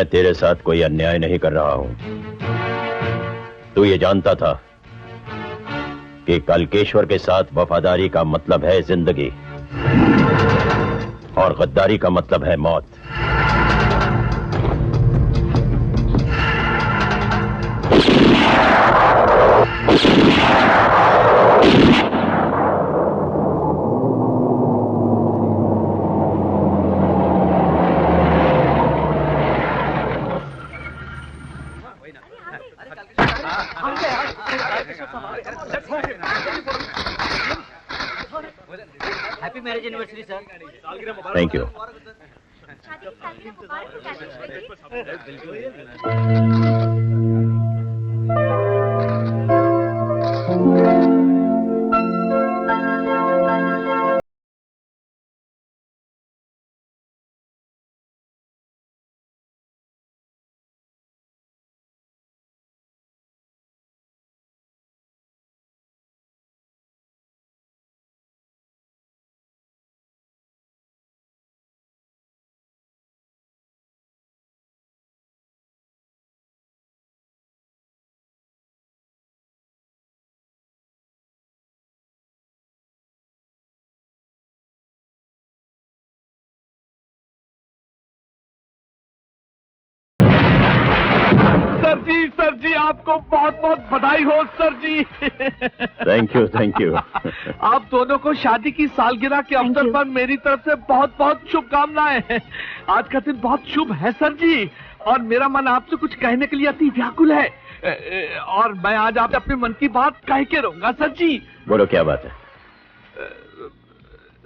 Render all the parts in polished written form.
मैं तेरे साथ कोई अन्याय नहीं कर रहा हूं। तू ये जानता था कि कल्केश्वर के साथ वफादारी का मतलब है जिंदगी और गद्दारी का मतलब है मौत। Happy marriage anniversary sir. Thank you. Sir ji आपको बहुत बहुत बधाई हो sir ji. Thank you thank you. आप दोनों को शादी की सालगिरह के अवसर पर मेरी तरफ से बहुत बहुत शुभकामनाएं। आज का दिन बहुत शुभ है सर जी, और मेरा मन आपसे कुछ कहने के लिए अति व्याकुल है, और मैं आज आप अपने मन की बात कह के रहूंगा सर जी। बोलो क्या बात है?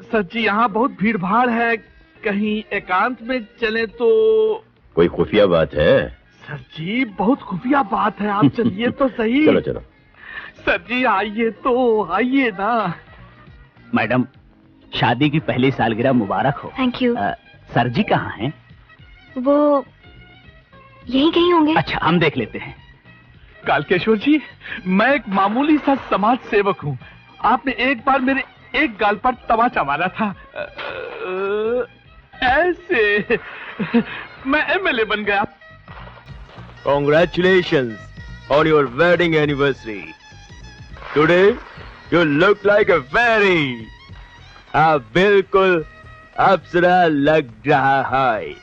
सर जी यहाँ बहुत भीड़ भाड़ है, कहीं एकांत में चले तो? कोई खुफिया बात है? सर जी बहुत खुफिया बात है, आप चलिए तो सही। चलो चलो। सर जी आइए तो, आइए ना। मैडम शादी की पहली सालगिरह मुबारक हो। Thank you. सर जी कहाँ हैं? वो यहीं कहीं होंगे। अच्छा हम देख लेते हैं। कालकेश्वर जी मैं एक मामूली सा समाज सेवक हूँ। आपने एक बार मेरे एक गाल पर तमाचा मारा था, ऐसे मैं एमएलए बन गया। Congratulations on your wedding anniversary. Today you look like a fairy. आप बिल्कुल अप्सरा लग रहा है।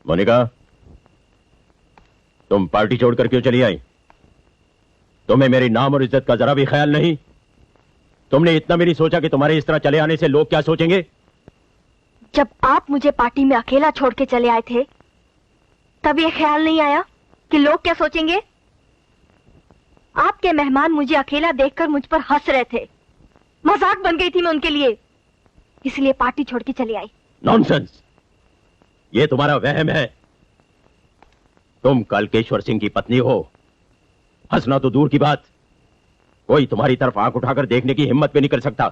मोनिका, तुम पार्टी छोड़कर क्यों चली आई? तुम्हें मेरी नाम और इज्जत का जरा भी ख्याल नहीं? तुमने इतना भी नहीं सोचा कि तुम्हारे इस तरह चले आने से लोग क्या सोचेंगे? जब आप मुझे पार्टी में अकेला छोड़ के चले आए थे तब ये ख्याल नहीं आया कि लोग क्या सोचेंगे? आपके मेहमान मुझे अकेला देखकर मुझ पर हंस रहे थे, मजाक बन गई थी मैं उनके लिए, इसलिए पार्टी छोड़ के चली आई। नॉनसेंस! ये तुम्हारा वहम है। तुम कल्केश्वर सिंह की पत्नी हो। हंसना तो दूर की बात, कोई तुम्हारी तरफ आंख उठाकर देखने की हिम्मत भी नहीं कर सकता।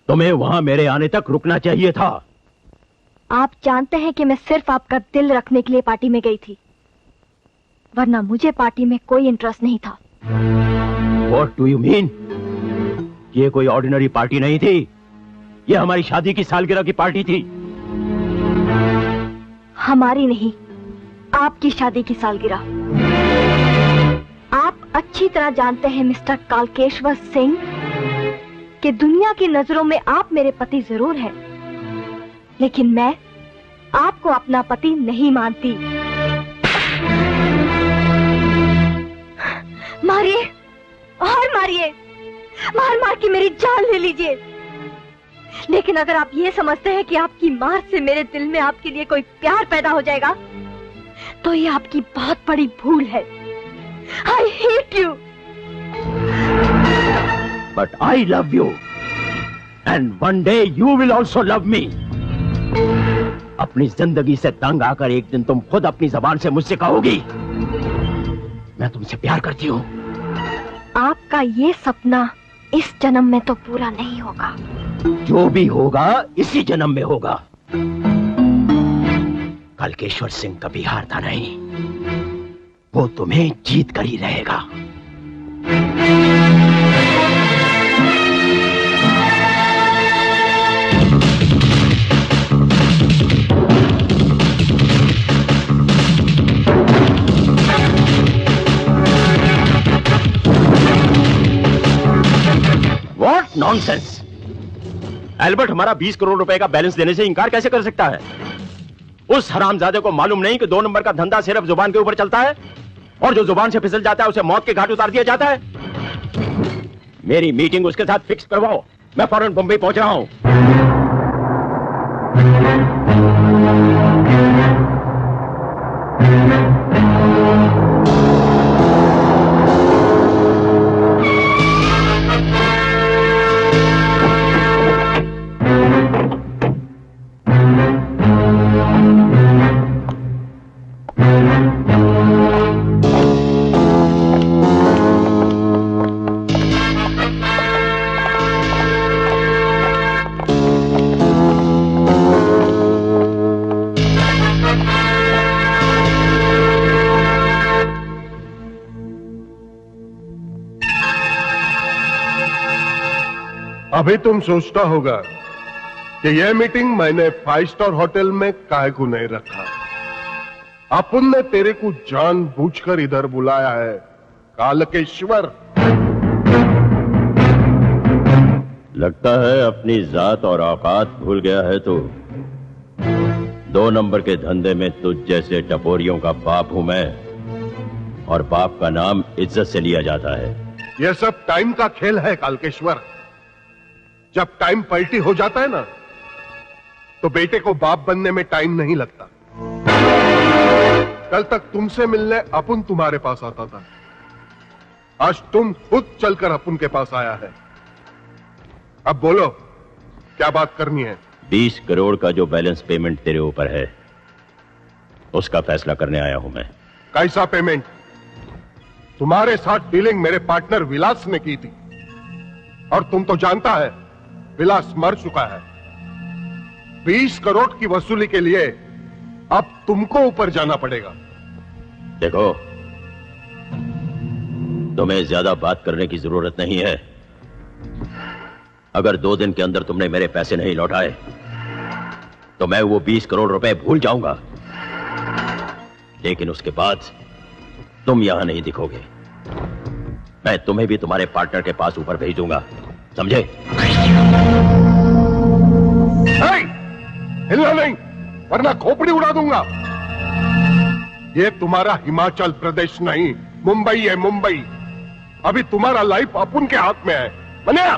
तुम्हें वहां मेरे आने तक रुकना चाहिए था। आप जानते हैं कि मैं सिर्फ आपका दिल रखने के लिए पार्टी में गई थी, वरना मुझे पार्टी में कोई इंटरेस्ट नहीं था। What do you mean? ये कोई ऑर्डिनरी पार्टी नहीं थी, ये हमारी शादी की सालगिरह की पार्टी थी। हमारी नहीं, आपकी शादी की सालगिरह। आप अच्छी तरह जानते हैं मिस्टर कालकेश्वर सिंह कि दुनिया की नजरों में आप मेरे पति जरूर हैं, लेकिन मैं आपको अपना पति नहीं मानती। मारिए और मारिए, मार मार के मेरी जान ले लीजिए, लेकिन अगर आप ये समझते हैं कि आपकी मार से मेरे दिल में आपके लिए कोई प्यार पैदा हो जाएगा तो ये आपकी बहुत बड़ी भूल है। I hate you। But I love you. And one day you will also love me. अपनी जिंदगी से तंग आकर एक दिन तुम खुद अपनी जबान से मुझसे कहोगी, मैं तुमसे प्यार करती हूँ। आपका ये सपना इस जन्म में तो पूरा नहीं होगा। जो भी होगा इसी जन्म में होगा। कल्केश्वर सिंह कभी हारता नहीं, वो तुम्हें जीत कर ही रहेगा। What nonsense! एल्बर्ट हमारा 20 करोड़ रुपए का बैलेंस देने से इनकार कैसे कर सकता है? उस हरामजादे को मालूम नहीं कि 2 नंबर का धंधा सिर्फ जुबान के ऊपर चलता है, और जो जुबान से फिसल जाता है उसे मौत के घाट उतार दिया जाता है। मेरी मीटिंग उसके साथ फिक्स करवाओ, मैं फौरन बंबई पहुंच रहा हूं। अभी तुम सोचता होगा कि यह मीटिंग मैंने 5 स्टार होटल में काहे को नहीं रखा। अपन ने तेरे को जानबूझकर इधर बुलाया है कालकेश्वर। लगता है अपनी जात और औकात भूल गया है तो 2 नंबर के धंधे में तुझ जैसे टपोरियों का बाप हूं मैं, और बाप का नाम इज्जत से लिया जाता है। यह सब टाइम का खेल है कालकेश्वर। जब टाइम पलटी हो जाता है ना, तो बेटे को बाप बनने में टाइम नहीं लगता। कल तक तुमसे मिलने अपन तुम्हारे पास आता था, आज तुम खुद चलकर अपन के पास आया है। अब बोलो क्या बात करनी है? 20 करोड़ का जो बैलेंस पेमेंट तेरे ऊपर है, उसका फैसला करने आया हूं मैं। कैसा पेमेंट? तुम्हारे साथ डीलिंग मेरे पार्टनर विलास ने की थी, और तुम तो जानता है विलास मर चुका है। 20 करोड़ की वसूली के लिए अब तुमको ऊपर जाना पड़ेगा। देखो, तुम्हें ज्यादा बात करने की जरूरत नहीं है। अगर 2 दिन के अंदर तुमने मेरे पैसे नहीं लौटाए तो मैं वो 20 करोड़ रुपए भूल जाऊंगा, लेकिन उसके बाद तुम यहां नहीं दिखोगे। मैं तुम्हें भी तुम्हारे पार्टनर के पास ऊपर भेज दूंगा, समझे? हिलना नहीं, वरना खोपड़ी उड़ा दूंगा। ये तुम्हारा हिमाचल प्रदेश नहीं, मुंबई है, मुंबई। अभी तुम्हारा लाइफ अपन के हाथ में है, बनिया।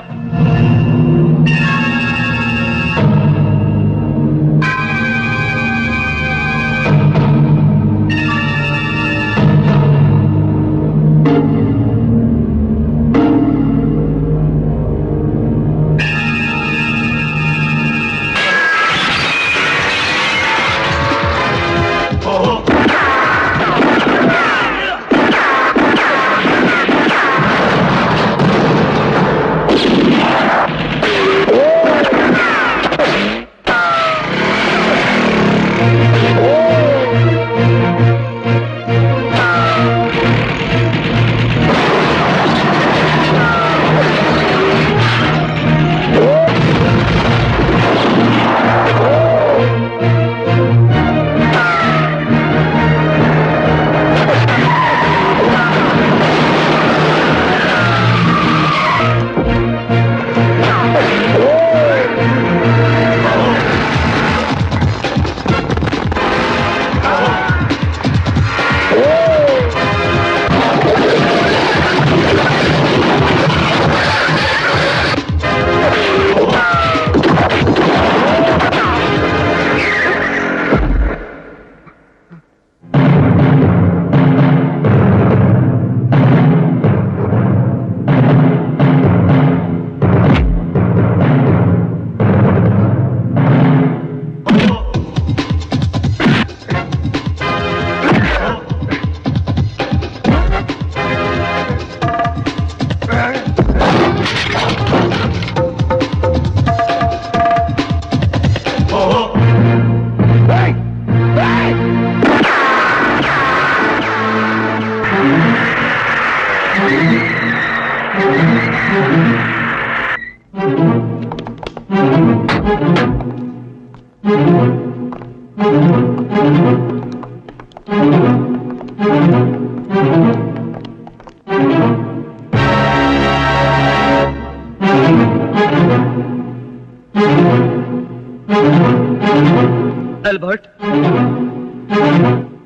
एल्बर्ट,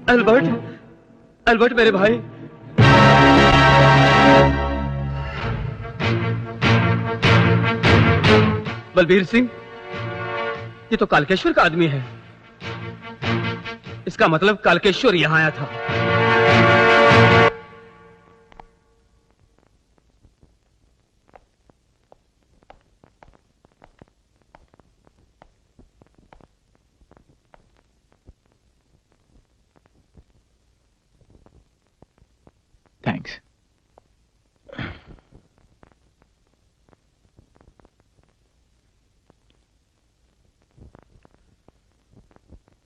एल्बर्ट, एल्बर्ट मेरे भाई। बलबीर सिंह, ये तो कालकेश्वर का आदमी है। इसका मतलब कालकेश्वर यहां आया था। थैंक्स।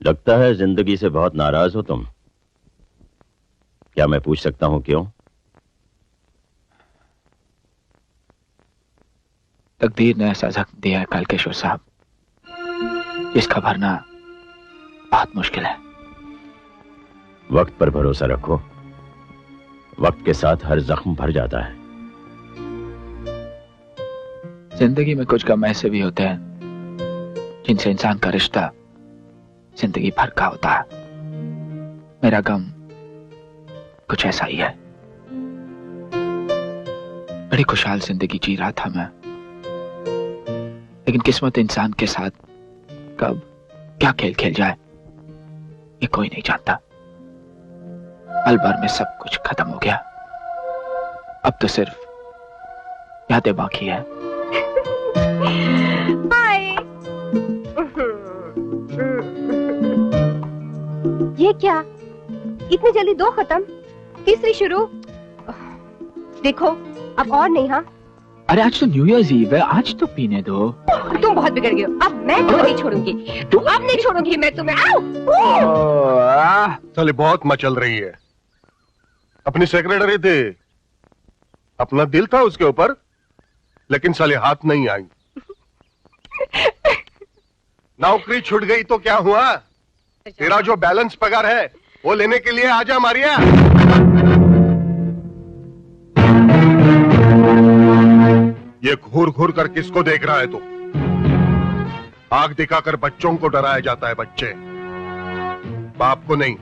लगता है जिंदगी से बहुत नाराज हो तुम। क्या मैं पूछ सकता हूं क्यों? तकदीर ने ऐसा जख्म दिया है कालकेश्वर साहब, जिसका भरना बहुत मुश्किल है। वक्त पर भरोसा रखो, वक्त के साथ हर जख्म भर जाता है। जिंदगी में कुछ गम ऐसे भी होते हैं जिनसे इंसान का रिश्ता जिंदगी भर का होता है। मेरा गम कुछ ऐसा ही है। बड़ी खुशहाल जिंदगी जी रहा था मैं, लेकिन किस्मत इंसान के साथ कब क्या खेल खेल जाए ये कोई नहीं जानता। पल भर में सब कुछ खत्म हो गया। अब तो सिर्फ यादें बाकी है। ये क्या, इतनी जल्दी दो खत्म, तीसरी शुरू। देखो अब और नहीं। हाँ अरे आज तो न्यू ईयर्स ईव है, आज तो पीने दो। तुम बहुत बिगड़ गए हो। अब मैं तुम्हें नहीं छोड़ूंगी, अब नहीं छोड़ूंगी मैं तुम्हें। साले बहुत मचल रही है। अपनी सेक्रेटरी थे, अपना दिल था उसके ऊपर, लेकिन साले हाथ नहीं आई। नौकरी छूट गई तो क्या हुआ? तेरा जो बैलेंस पगार है वो लेने के लिए आजा मारिया। ये घूर घूर कर किसको देख रहा है तू? आग दिखाकर बच्चों को डराया जाता है, बच्चे, बाप को नहीं।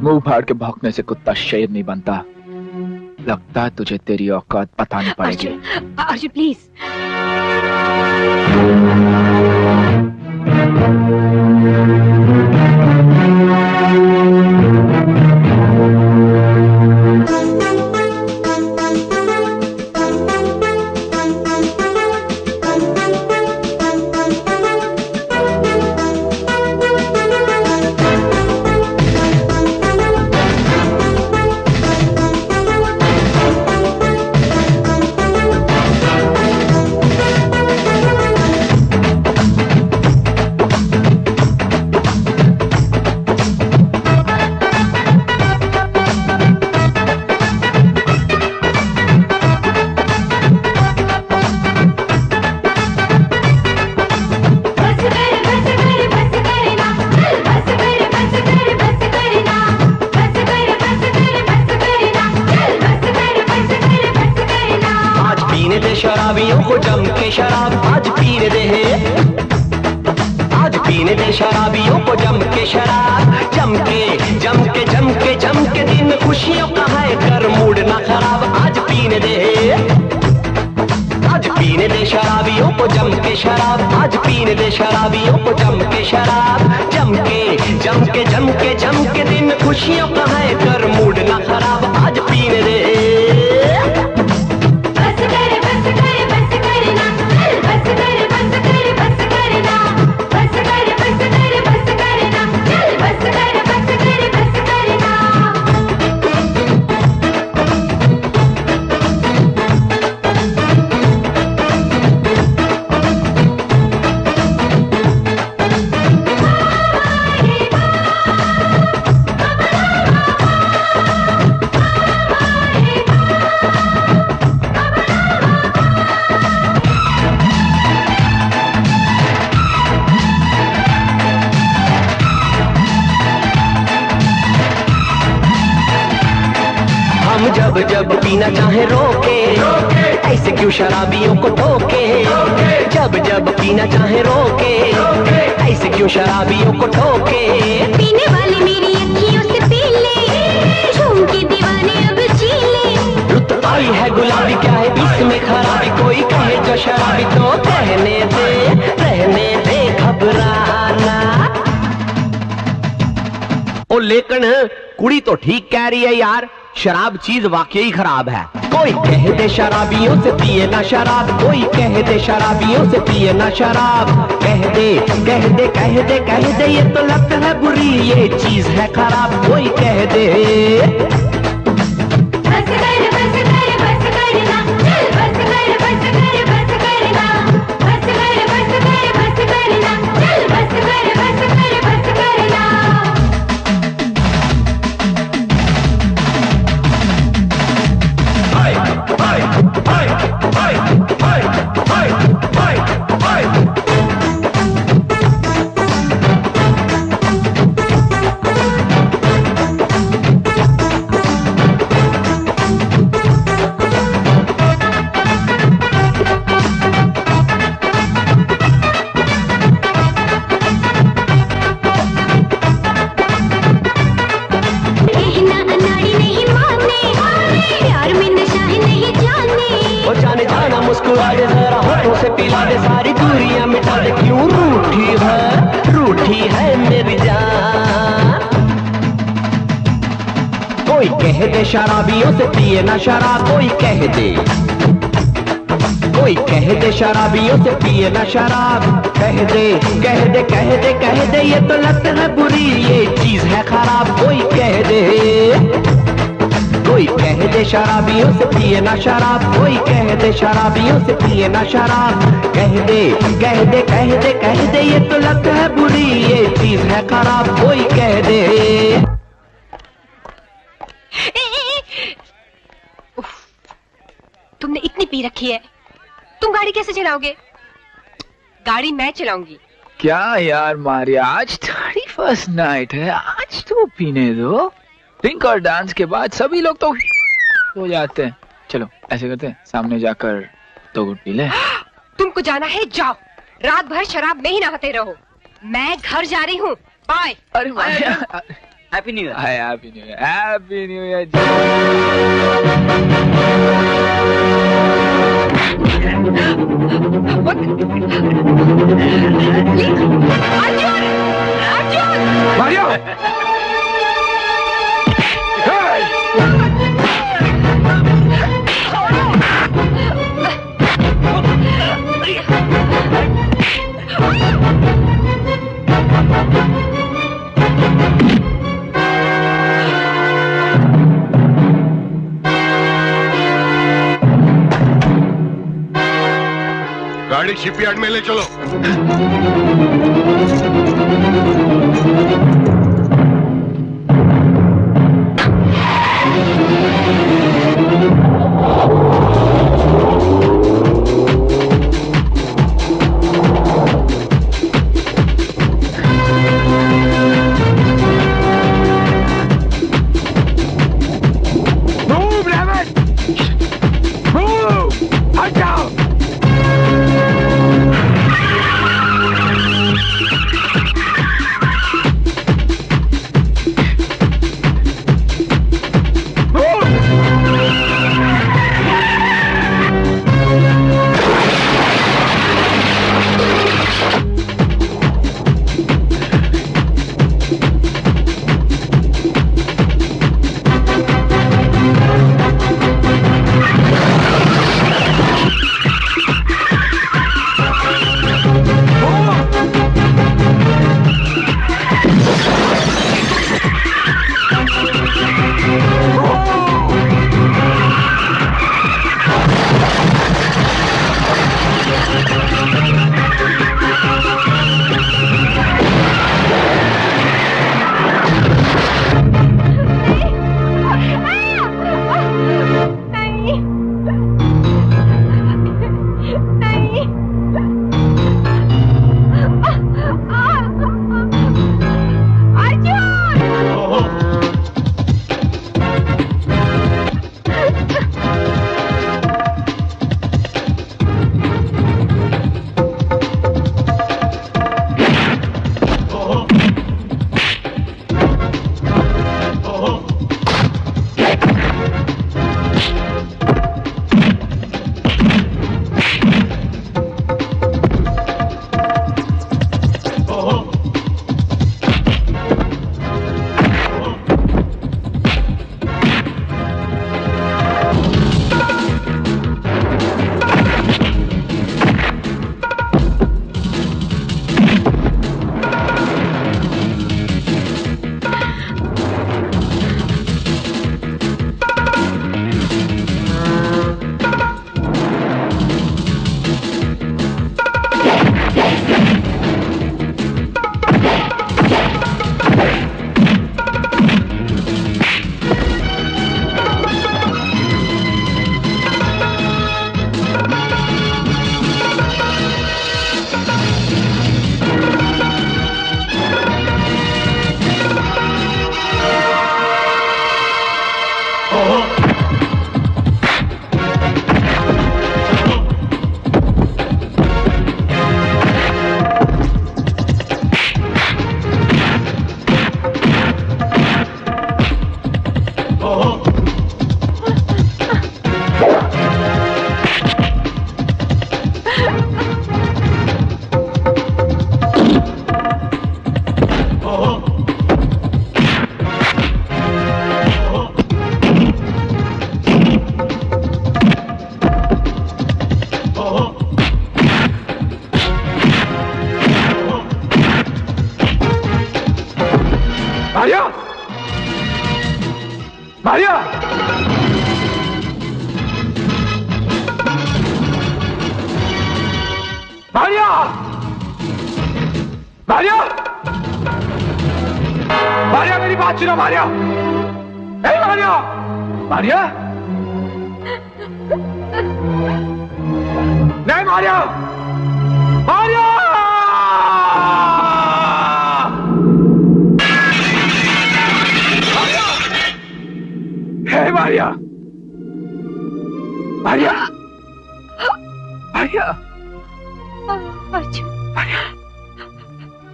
मुंह फाड़ के भौंकने से कुत्ता शेर नहीं बनता। लगता है तुझे तेरी औकात बतानी पड़ेगी। अर्जुन प्लीज। शराबियों को जम के शराब आज पीने दे, आज पीने दे शराबियों को जम के शराब। जम के जम के जम के जम के दिन खुशियों का है, कर मूड ना खराब। आज पीने दे, आज पीने दे शराबियों को जम के शराब। आज पीने दे शराबियों को जम के शराब। जम के जम के जम के जम के दिन खुशियों का है, कर मूड ना खराब। आज पीने दे। जब जब पीना चाहे रोके, ऐसे क्यों शराबियों को टोके। जब जब पीना चाहे रोके, ऐसे क्यों जो शराबियों को टोके। पीने वाले मेरी अखियों से पी ले, झूम के दीवाने अब जी ले। रुत आई है गुलाबी, क्या है इसमें खराबी, कोई कहे जो शराबी तो रहने दे घबराना। ओ लेकिन कुड़ी तो ठीक कह रही है यार, शराब चीज वाकई खराब है। कोई कह दे शराबियों से पिए ना शराब, कोई कह दे शराबियों से पिए ना शराब। कह दे ये तो लत है बुरी, ये चीज है खराब, कोई कह दे। बस कर ना, चल बस करना, बस करना, चल बस करना, मुस्कुरा दे जरा, होठों से पिला दे, सारी दूरियां मिटा दे, क्यों रूठी है मेरी जान। कोई कह दे शराबियों से पिए ना शराब, कोई कह दे शराबियों से पिए ना शराब। कह दे ये तो लत है बुरी, ये चीज है खराब, कोई कह दे शराबियों से पिए ना शराब, कोई कह दे शराबियों से पिए ना शराब। कह दे ये तो लत है बुरी, ये चीज है खराब, कोई कह दे। तुमने इतनी पी रखी है, तुम गाड़ी कैसे चलाओगे? गाड़ी मैं चलाऊंगी। क्या यार मारिया, आज 31st नाइट है, आज तो पीने दो। ड्रिंक और डांस के बाद सभी लोग तो हो जाते हैं। चलो ऐसे करते हैं, सामने जाकर 2 घुट पी ले। तुमको जाना है जाओ, रात भर शराब में ही नहाते रहो। मैं घर जा रही हूँ, बाय। अरे Maria, happy new year. Happy new year, happy new year. Arjun! Maria! गाड़ी शिपयार्ड में ले चलो। मारिया, मारिया, मारिया, मारिया, मारिया, मेरी बात सुनो मारिया। ए मारिया, मारिया, नहीं मारिया, मारिया, मारिया, हे मारिया, मारिया, मारिया, अर्जुन,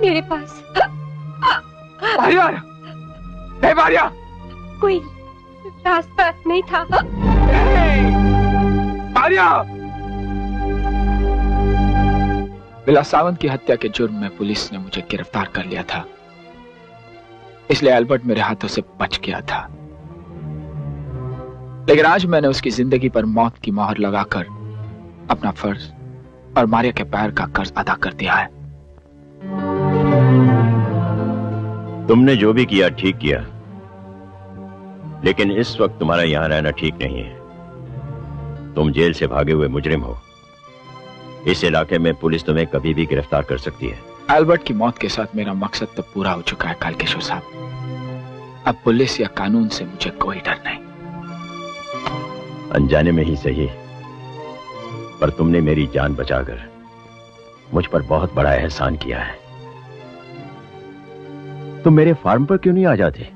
मेरे पास मारिया, हे मारिया, कोई रास्ता नहीं था। मारिया, विलास सावंत की हत्या के जुर्म में पुलिस ने मुझे गिरफ्तार कर लिया था, इसलिए एल्बर्ट मेरे हाथों से बच गया था। लेकिन आज मैंने उसकी जिंदगी पर मौत की मोहर लगाकर अपना फर्ज और मारिया के पैर का कर्ज अदा कर दिया है। तुमने जो भी किया ठीक किया, लेकिन इस वक्त तुम्हारा यहां रहना ठीक नहीं है। तुम जेल से भागे हुए मुजरिम हो। इस इलाके में पुलिस तुम्हें कभी भी गिरफ्तार कर सकती है। एल्बर्ट की मौत के साथ मेरा मकसद तो पूरा हो चुका है कालकेश्वर साहब। अब पुलिस या कानून से मुझे कोई डर नहीं। अनजाने में ही सही, पर तुमने मेरी जान बचाकर मुझ पर बहुत बड़ा एहसान किया है। तुम मेरे फार्म पर क्यों नहीं आ जाते?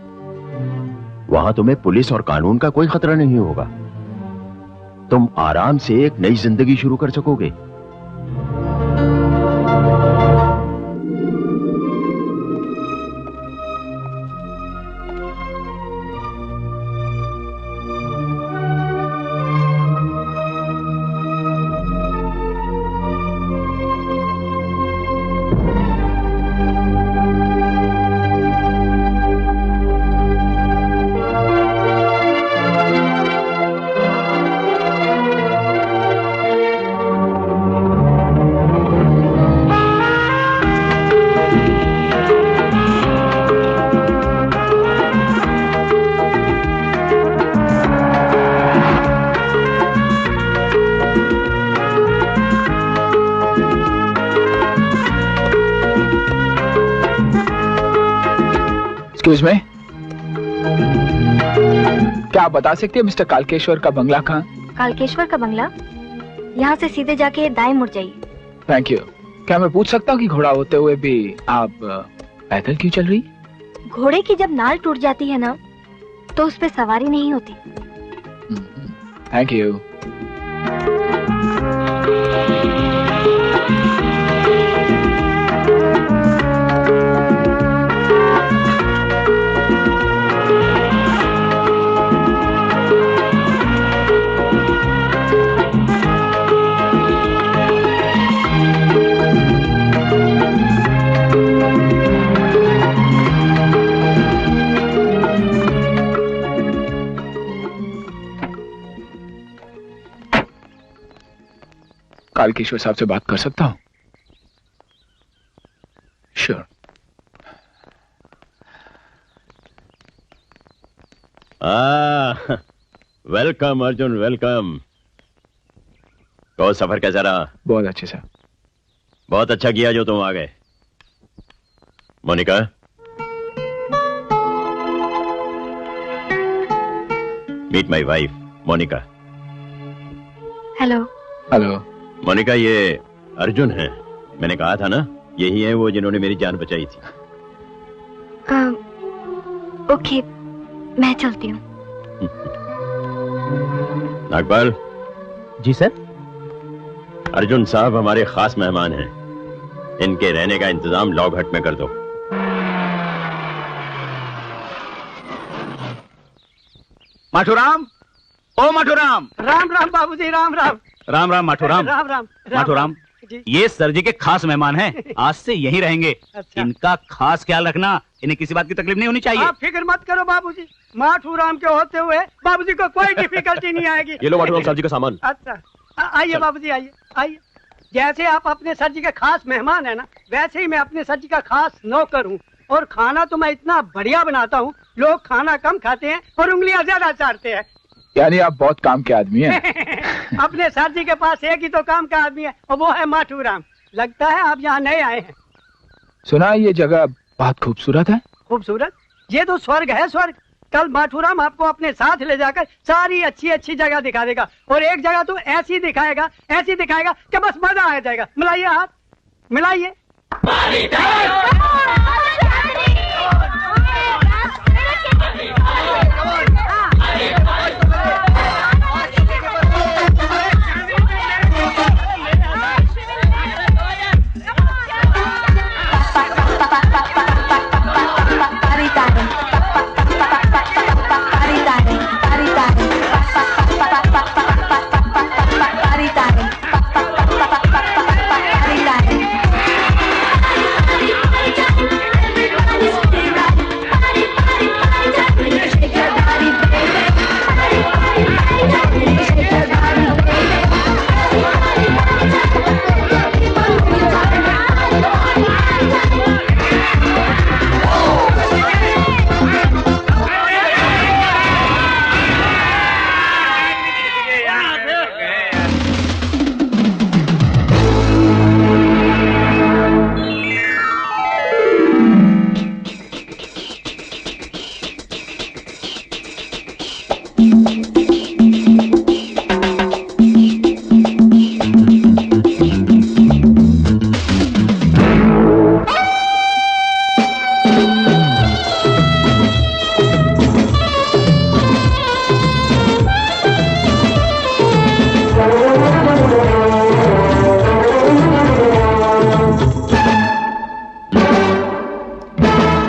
वहां तुम्हें पुलिस और कानून का कोई खतरा नहीं होगा। तुम आराम से एक नई जिंदगी शुरू कर सकोगे। एक्सक्यूज मी, क्या आप बता सकते हैं मिस्टर कालकेश्वर का बंगला कहाँ? कालकेश्वर का बंगला यहाँ से सीधे जाके दाएं मुड़ जाइए। Thank you. क्या मैं पूछ सकता हूँ कि घोड़ा होते हुए भी आप पैदल क्यों चल रही? घोड़े की जब नाल टूट जाती है ना, तो उस पे सवारी नहीं होती। Thank you. कालकेश्वर साहब से बात कर सकता हूँ? श्योर। Welcome Arjun, welcome. तो सफर कैसा रहा? बहुत अच्छे सर। बहुत अच्छा किया जो तुम आ गए। Monica, meet my wife Monica. Hello. Hello. Monica, ये अर्जुन है। मैंने कहा था ना, यही है वो जिन्होंने मेरी जान बचाई थी। ओके, मैं चलती हूँ। नागपाल। जी सर। अर्जुन साहब हमारे खास मेहमान हैं। इनके रहने का इंतजाम लॉग हट में कर दो। माठोराम, ओ माठोराम। राम राम बाबूजी, राम राम। राम राम माठोराम। राम राम। माठोराम, ये सर जी के खास मेहमान हैं। आज से यहीं रहेंगे। अच्छा। इनका खास ख्याल रखना, इन्हें किसी बात की तकलीफ नहीं होनी चाहिए। आप फिक्र मत करो बाबूजी, माठूराम के होते हुए बाबूजी को कोई डिफिकल्टी नहीं आएगी। ये लो माठोराम साहब जी का सामान। अच्छा, आइए बाबूजी, आइए आइए। जैसे आप अपने सर जी के खास मेहमान है ना, वैसे ही मैं अपने सर जी का खास नौकर हूँ। और खाना तो मैं इतना बढ़िया बनाता हूँ, लोग खाना कम खाते हैं और उंगलियां ज्यादा चाटते हैं। यानी आप बहुत काम के आदमी हैं। अपने सर जी के पास एक ही तो काम का आदमी है और वो है माथुराम। लगता है आप यहाँ नए आए हैं। सुना ये जगह बहुत खूबसूरत है। खूबसूरत? ये तो स्वर्ग है, स्वर्ग। कल माथुराम आपको अपने साथ ले जाकर सारी अच्छी अच्छी जगह दिखा देगा, और एक जगह तो ऐसी दिखाएगा कि बस मजा आ जाएगा। मिलाइए हाथ, मिलाइए।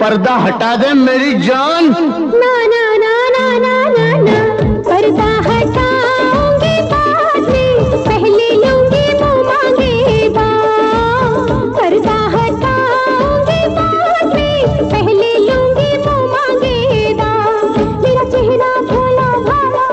पर्दा हटा दे मेरी जान। ना ना ना ना ना ना ना, पर्दा हटाऊंगी बाद में, पहले लूंगी मुंह मांगेगा। पर्दा हटाऊंगी बाद में, पहले लूंगी मुंह मांगेगा। मेरा चेहरा भोला भाला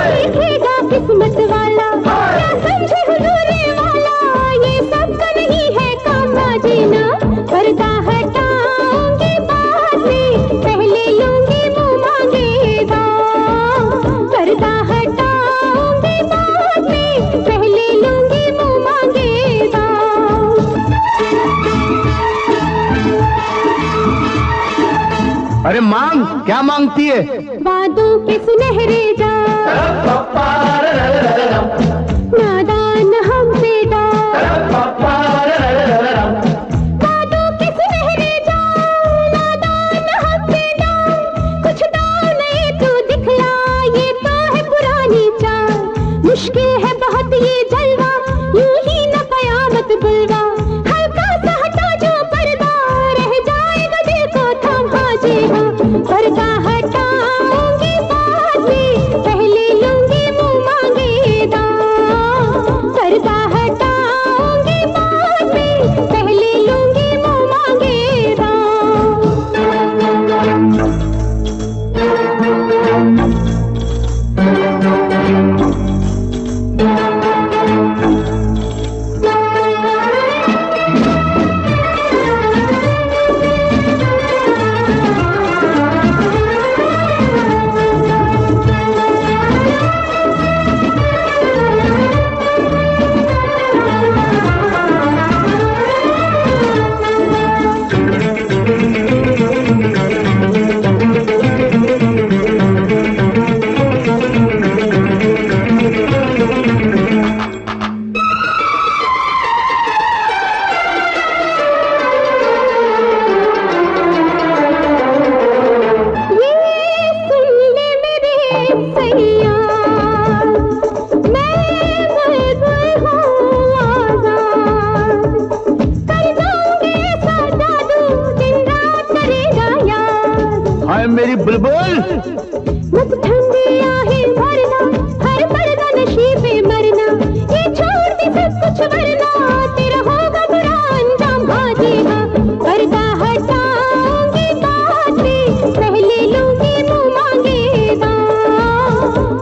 देखेगा किस्मत वाला, क्या समझे हुजूरी वाला, ये सब का नहीं है काम बाजीना। पर्दा हटाऊंगी बाद में, पहले लूंगी मुंह मांगेगा। पर्दा हटाऊंगी बाद में, पहले लूंगी मुंह मांगेगा। अरे मांग, क्या मांगती है? वादों के सुनहरे जा, नादान हम बेदा। वादों के सुनहरे जा, नादान हम बेदा। कुछ दाव नहीं तू दिखला, ये तो है पुरानी चाल। मुश्किल है बहुत ये जलवा, यूं ही न कयामत बुलवा। हल्का सा हटा जो पर्दा, रह जाएगा दिल को थामा जेगा। पर्दा हटाऊंगी बाद में, पहले लूंगी मुंह मांगेगा। पर्दा हटाऊंगी बाद में, पहले लूंगी मुंह मांगेगा। मेरी बुलबुल। मत ठंडी आहें भरना, हर मरना नशीब में मरना। ये छोड़ दे सब कुछ वरना, तेरा होगा बुरा अंजाम भाजेगा। पर्दा हटाऊंगी बाद में, पहले लूंगी मुंह मांगेगा।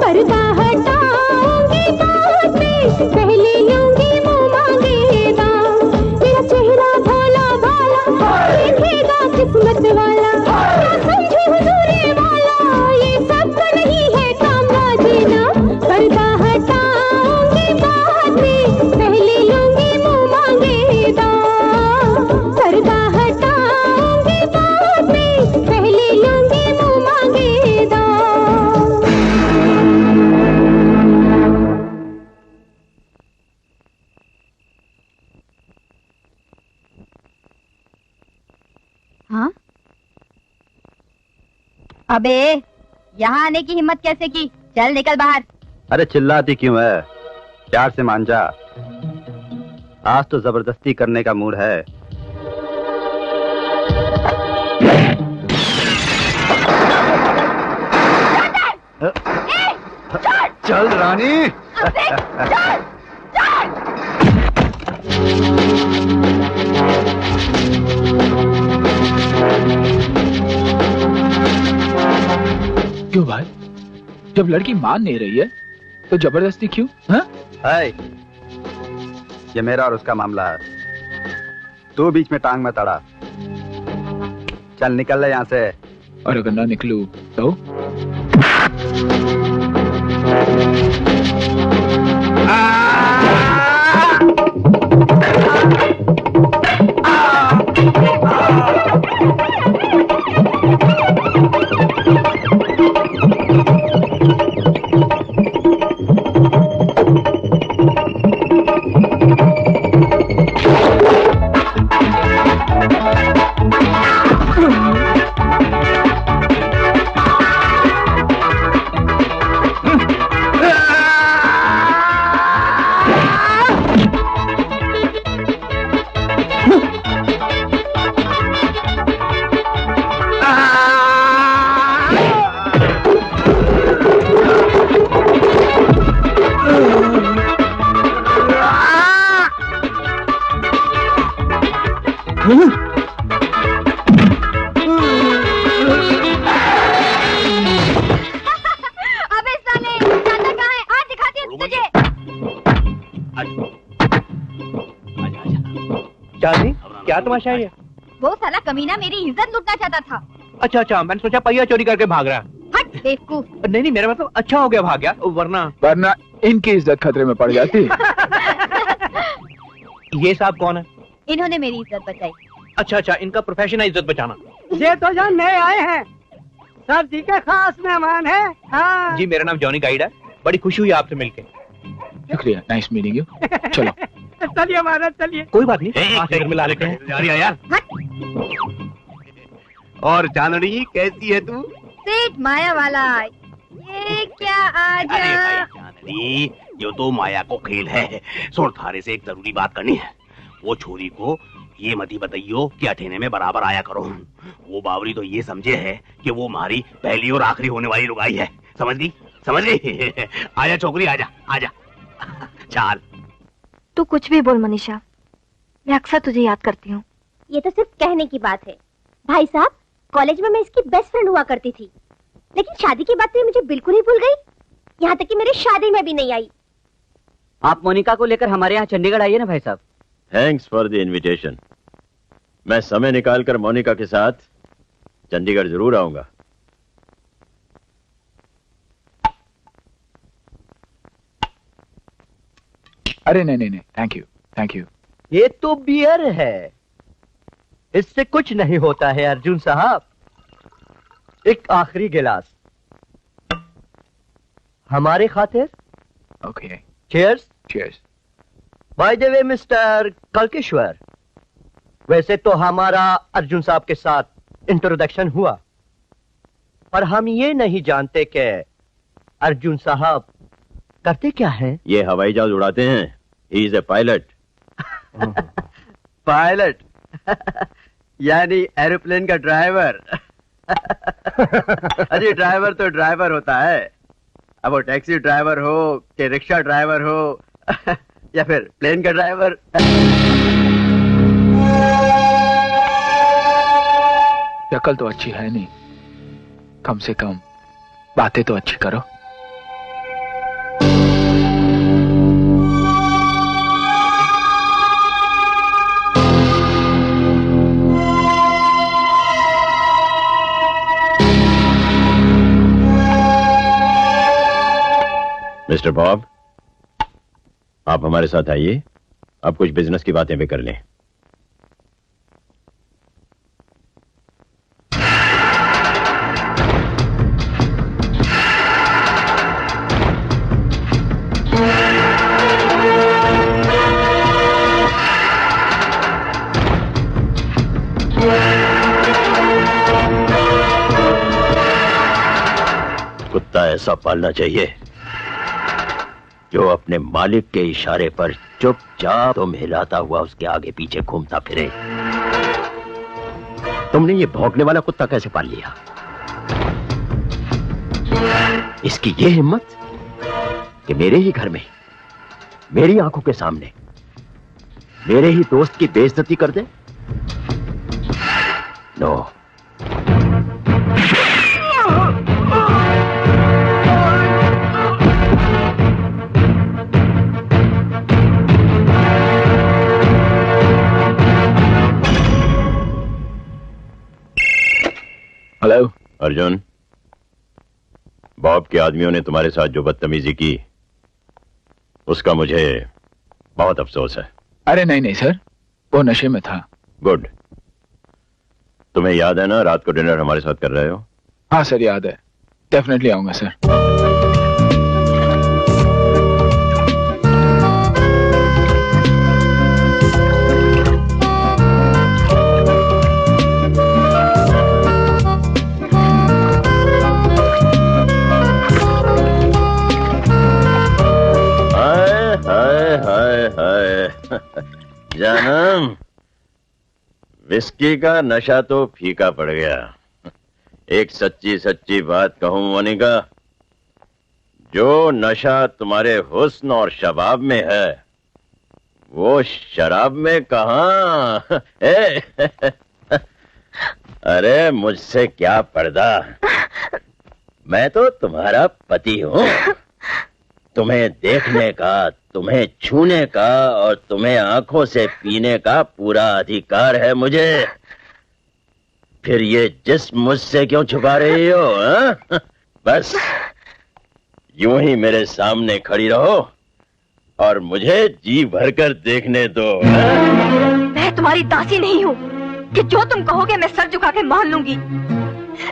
पर्दा हटाऊंगी बाद में, पहले लूंगी मुंह मांगेगा। मेरा चेहरा भोला भाला देखेगा किस्मत वाला क्या समझे हुजूरे वाला, ये सब तो नहीं है काम ना जीना। पर्दा हटाऊंगी बाद में, पहले लूंगी मुंह मांगे दाम। पर्दा हटाऊंगी बाद में, पहले लूंगी मुंह मांगे दाम। हाँ? अबे यहाँ आने की हिम्मत कैसे की? चल निकल बाहर। अरे चिल्लाती क्यों है? प्यार से मान जा। आज तो जबरदस्ती करने का मूड है। चल रानी। क्यों भाई, जब लड़की मान नहीं रही है तो जबरदस्ती क्यों? हाँ? है, ये मेरा और उसका मामला है। तू बीच में टांग मत अड़ा। चल निकल ले यहाँ से। और अगर ना निकलूं तो? अबे साले चाचा कहाँ है? आज दिखाती हूँ तुझे। चांदी, क्या तमाशा है ये? वो साला कमीना मेरी इज्जत लूटना चाहता था। अच्छा अच्छा, मैंने सोचा पहिया चोरी करके भाग रहा। हट बेवकूफ। नहीं नहीं, मेरा मतलब अच्छा हो गया भाग गया, वरना इनकी इज्जत खतरे में पड़ जाती। ये साहब कौन है? इन्होंने मेरी इज्जत बचाई। अच्छा अच्छा, इनका प्रोफेशन है इज्जत बचाना। ये तो जो नए आए हैं सर जी के खास मेहमान हैं। हाँ। जी मेरा नाम जॉनी गाइड है, बड़ी खुशी हुई आपसे मिलके। शुक्रिया, नाइस मीटिंग यू। चलो चलिए महाराज चलिए। कोई बात नहीं, मिला लेते हैं यार। और चांदनी कैसी है तू? सेठ माया वाला ये क्या आज? चांदनी, ये तो माया को खेल है। सुन, थारे से एक जरूरी बात करनी है। वो छोरी को ये मत ही बताइयो कि अठेने में बराबर आया करो। वो बावरी तो ये समझे है कि वो हमारी पहली और आखिरी होने वाली लुगाई है। समझ गई? समझ गई? आजा छोकरी, आजा आजा। चाल। तू कुछ भी बोल मनीषा, मैं अक्सर तुझे याद करती हूँ। ये तो सिर्फ कहने की बात है। भाई साहब, कॉलेज में मैं इसकी बेस्ट फ्रेंड हुआ करती थी, लेकिन शादी की बात तो ये मुझे बिल्कुल ही भूल गई। यहाँ तक कि मेरी शादी में भी नहीं आई। आप मोनिका को लेकर हमारे यहाँ चंडीगढ़ आइए ना भाई साहब। Thanks for the invitation. मैं समय निकालकर मोनिका के साथ चंडीगढ़ जरूर आऊंगा। अरे नहीं नहीं नहीं, थैंक यू थैंक यू। ये तो बियर है, इससे कुछ नहीं होता है अर्जुन साहब। एक आखिरी गिलास हमारे खातिर। Okay, cheers. Cheers. By the way mister Kalkeshwar, वैसे तो हमारा अर्जुन साहब के साथ इंट्रोडक्शन हुआ, पर हम ये नहीं जानते कि अर्जुन साहब करते क्या हैं। ये हवाई जहाज उड़ाते हैं। He is a pilot. Pilot यानी एरोप्लेन का ड्राइवर। अरे ड्राइवर तो ड्राइवर होता है, अब वो टैक्सी ड्राइवर हो कि रिक्शा ड्राइवर हो या फिर प्लेन का ड्राइवर। शक्ल तो अच्छी है नहीं, कम से कम बातें तो अच्छी करो। मिस्टर बॉब, आप हमारे साथ आइए। अब कुछ बिजनेस की बातें भी कर लें। कुत्ता ऐसा पालना चाहिए जो अपने मालिक के इशारे पर चुपचाप तुम हिलाता हुआ उसके आगे पीछे घूमता फिरे। तुमने ये भौंकने वाला कुत्ता कैसे पाल लिया? इसकी ये हिम्मत कि मेरे ही घर में, मेरी आंखों के सामने मेरे ही दोस्त की बेइज्जती कर दे। नो, हेलो अर्जुन, बॉब के आदमियों ने तुम्हारे साथ जो बदतमीजी की उसका मुझे बहुत अफसोस है। अरे नहीं नहीं सर, वो नशे में था। गुड। तुम्हें याद है ना रात को डिनर हमारे साथ कर रहे हो? हाँ सर याद है, डेफिनेटली आऊंगा सर। जानम, विस्की का नशा तो फीका पड़ गया। एक सच्ची सच्ची बात कहूं मोनिका, जो नशा तुम्हारे हुस्न और शबाब में है वो शराब में कहां? अरे मुझसे क्या पर्दा, मैं तो तुम्हारा पति हूं। तुम्हें देखने का, तुम्हें छूने का और तुम्हें आंखों से पीने का पूरा अधिकार है मुझे। फिर ये जिस्म मुझसे क्यों छुपा रही हो? हा? बस यूं ही मेरे सामने खड़ी रहो और मुझे जी भरकर देखने दो। मैं तुम्हारी दासी नहीं हूँ कि जो तुम कहोगे मैं सर झुका के मान लूंगी।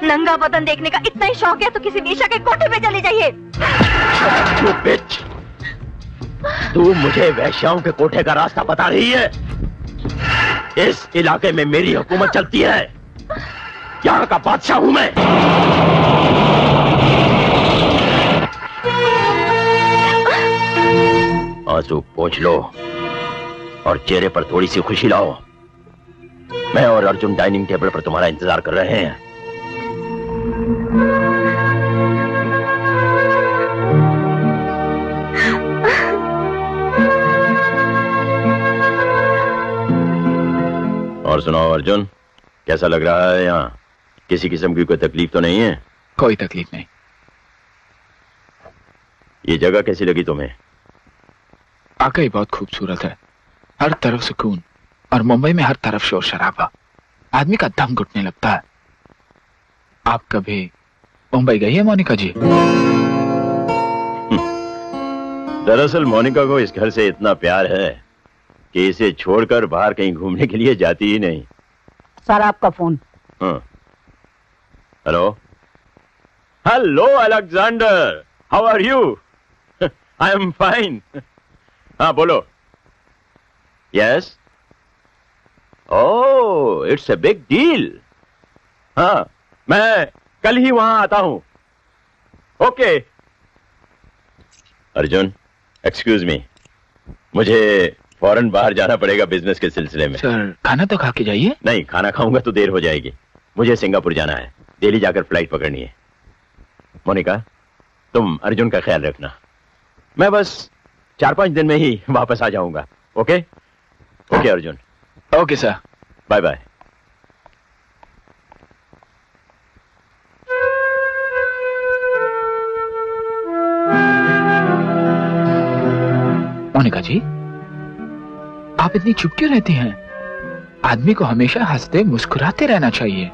नंगा बदन देखने का इतना ही शौक है तो किसी वेश्या के कोठे पे चले जाइए। तू मुझे वैश्याओं के कोठे का रास्ता बता रही है? इस इलाके में मेरी हुकूमत चलती है, यहाँ का बादशाह हूं मैं। आंसू पोंछ लो और चेहरे पर थोड़ी सी खुशी लाओ। मैं और अर्जुन डाइनिंग टेबल पर तुम्हारा इंतजार कर रहे हैं। और सुनाओ अर्जुन, कैसा लग रहा है यहाँ? किसी किस्म की कोई तकलीफ तो नहीं है? कोई तकलीफ नहीं। ये जगह कैसी लगी तुम्हें? वाकई बहुत खूबसूरत है, हर तरफ सुकून, और मुंबई में हर तरफ शोर शराबा, आदमी का दम घुटने लगता है। आप कभी मुंबई गई है मोनिका जी? दरअसल मोनिका को इस घर से इतना प्यार है कि इसे छोड़कर बाहर कहीं घूमने के लिए जाती ही नहीं। सर आपका फोन। हाँ। Hello hello Alexander, how are you? I am fine. हाँ बोलो। Yes, oh it's a big deal. हाँ मैं कल ही वहां आता हूं। ओके अर्जुन, एक्सक्यूज मी, मुझे फौरन बाहर जाना पड़ेगा बिजनेस के सिलसिले में। सर खाना तो खा के जाइए। नहीं, खाना खाऊंगा तो देर हो जाएगी। मुझे सिंगापुर जाना है, दिल्ली जाकर फ्लाइट पकड़नी है। मोनिका तुम अर्जुन का ख्याल रखना, मैं बस 4-5 दिन में ही वापस आ जाऊंगा। Okay okay Arjun. Okay sir, bye bye. Monika ji आप इतनी चुप क्यों रहती हैं? आदमी को हमेशा हंसते मुस्कुराते रहना चाहिए।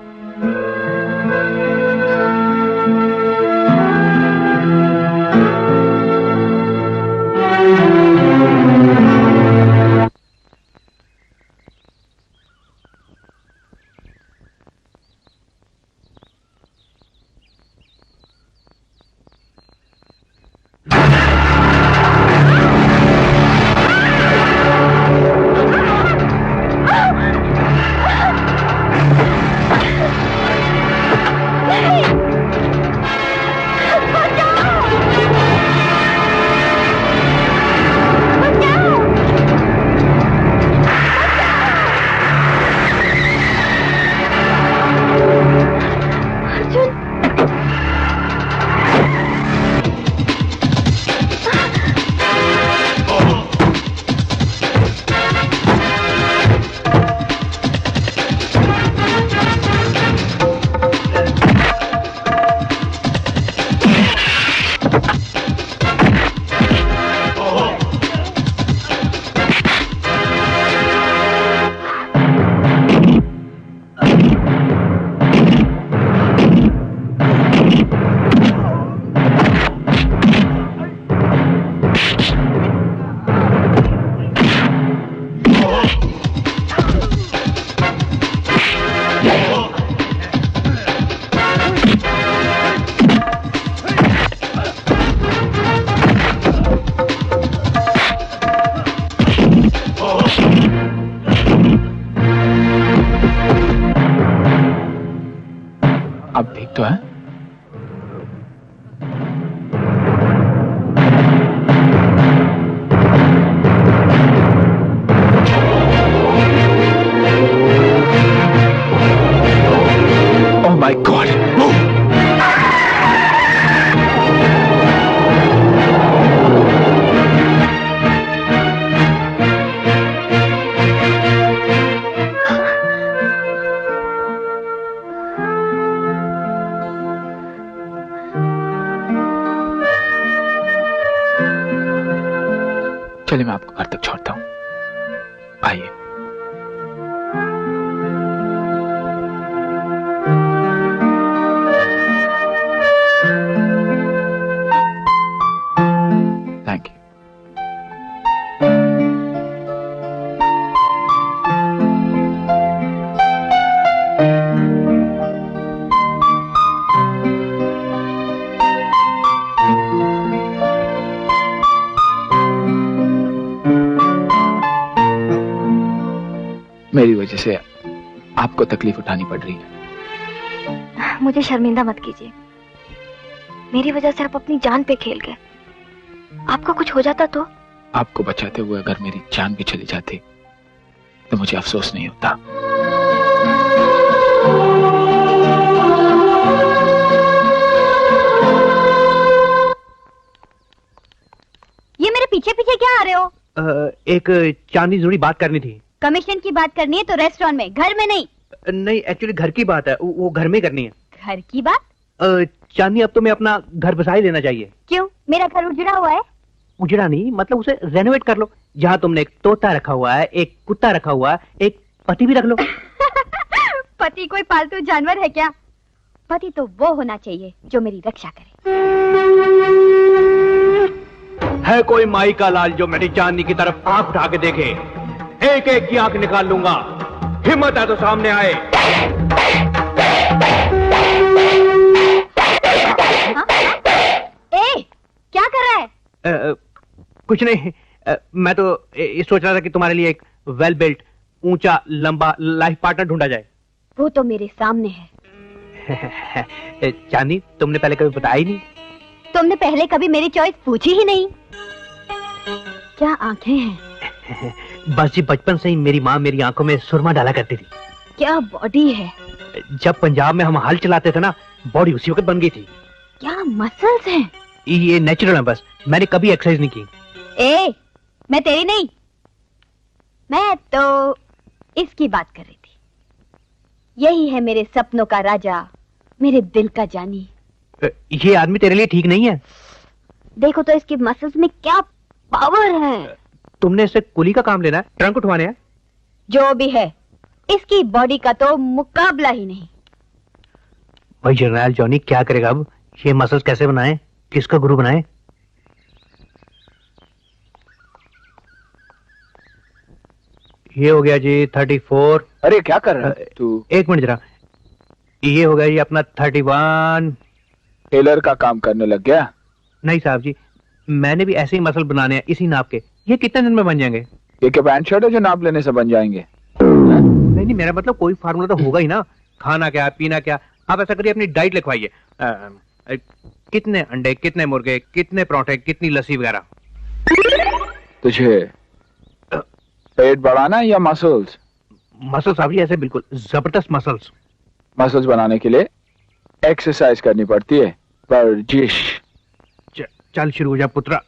अब ठीक तो है? Oh my God! चलिए मैं आपको घर तक छोड़ता हूँ, आइए। Thank you. मेरी वजह से आपको तकलीफ उठानी पड़ रही है। मुझे शर्मिंदा मत कीजिए। मेरी वजह से आप अपनी जान पे खेल गए। आपको कुछ हो जाता तो? आपको बचाते हुए अगर मेरी जान भी चली जाती तो मुझे अफसोस नहीं होता। ये मेरे पीछे पीछे क्या आ रहे हो? एक चांदी जुड़ी बात करनी थी। कमीशन की बात करनी है तो रेस्टोरेंट में, घर में नहीं। नहीं, एक्चुअली घर की बात है, वो घर में करनी है। घर की बात? चांदी, अब तो मैं अपना घर बसा ही लेना चाहिए। क्यों? मेरा घर उजड़ा हुआ है। उजड़ा नहीं, मतलब उसे रेनोवेट कर लो। जहाँ तुमने एक तोता रखा हुआ है, एक कुत्ता रखा हुआ है, एक पति भी रख लो। पति कोई पालतू जानवर है क्या? पति तो वो होना चाहिए जो मेरी रक्षा करे। है कोई माई का लाल जो मेरी चांदी की तरफ आंख उठा के देखे? एक एक की आंख निकाल लूंगा। हिम्मत है तो सामने आए। ए, क्या कर रहा है? कुछ नहीं, मैं तो ये सोच रहा था कि तुम्हारे लिए एक वेल बिल्ट, ऊंचा, लंबा लाइफ पार्टनर ढूंढा जाए। वो तो मेरे सामने है। चांदी, तुमने पहले कभी बताया ही नहीं। तुमने पहले कभी मेरी चॉइस पूछी ही नहीं। क्या आंखें हैं। बस जी, बचपन से ही मेरी माँ मेरी आंखों में सुरमा डाला करती थी। क्या बॉडी है। जब पंजाब में हम हल चलाते थे ना, बॉडी उसी वक्त बन गई थी। क्या मसल्स हैं। ये नेचुरल है, बस मैंने कभी एक्सरसाइज नहीं की। ए, मैं तेरी नहीं, मैं तो इसकी बात कर रही थी। यही है मेरे सपनों का राजा, मेरे दिल का जानी। ये आदमी तेरे लिए ठीक नहीं है। देखो तो इसकी मसल्स में क्या पावर है। तुमने इससे कुली का काम लेना है, ट्रंक उठवाने हैं। जो भी है, इसकी बॉडी का तो मुकाबला ही नहीं। भाई जनरल जॉनी क्या करेगा अब? ये मसल्स कैसे बनाए, किसका गुरु बनाए? ये हो गया जी 34। अरे क्या कर रहा है तू? एक मिनट जरा। ये हो गया जी अपना 31। टेलर का काम करने लग गया? नहीं साहब जी, मैंने भी ऐसे ही मसल बनाने हैं, इसी नाप के। ये कितने दिन में बन जाएंगे? ये क्या पैंट शर्ट है जो नाप लेने से बन जाएंगे? नहीं नहीं, मेरा मतलब कोई फार्मूला तो होगा ही ना। खाना क्या, पीना क्या। आप ऐसा करिए, अपनी डाइट लिखवाइए। कितने अंडे, कितने मुर्गे, कितने पराठे, कितनी लस्सी वगैरह। तुझे पेट बढ़ाना है या मसल्स? मसल्स साहब जी, ऐसे बिल्कुल जबरदस्त मसल्स। मसल्स बनाने के लिए एक्सरसाइज करनी पड़ती है। वर्जिश। चल शुरू हो जा पुत्रा।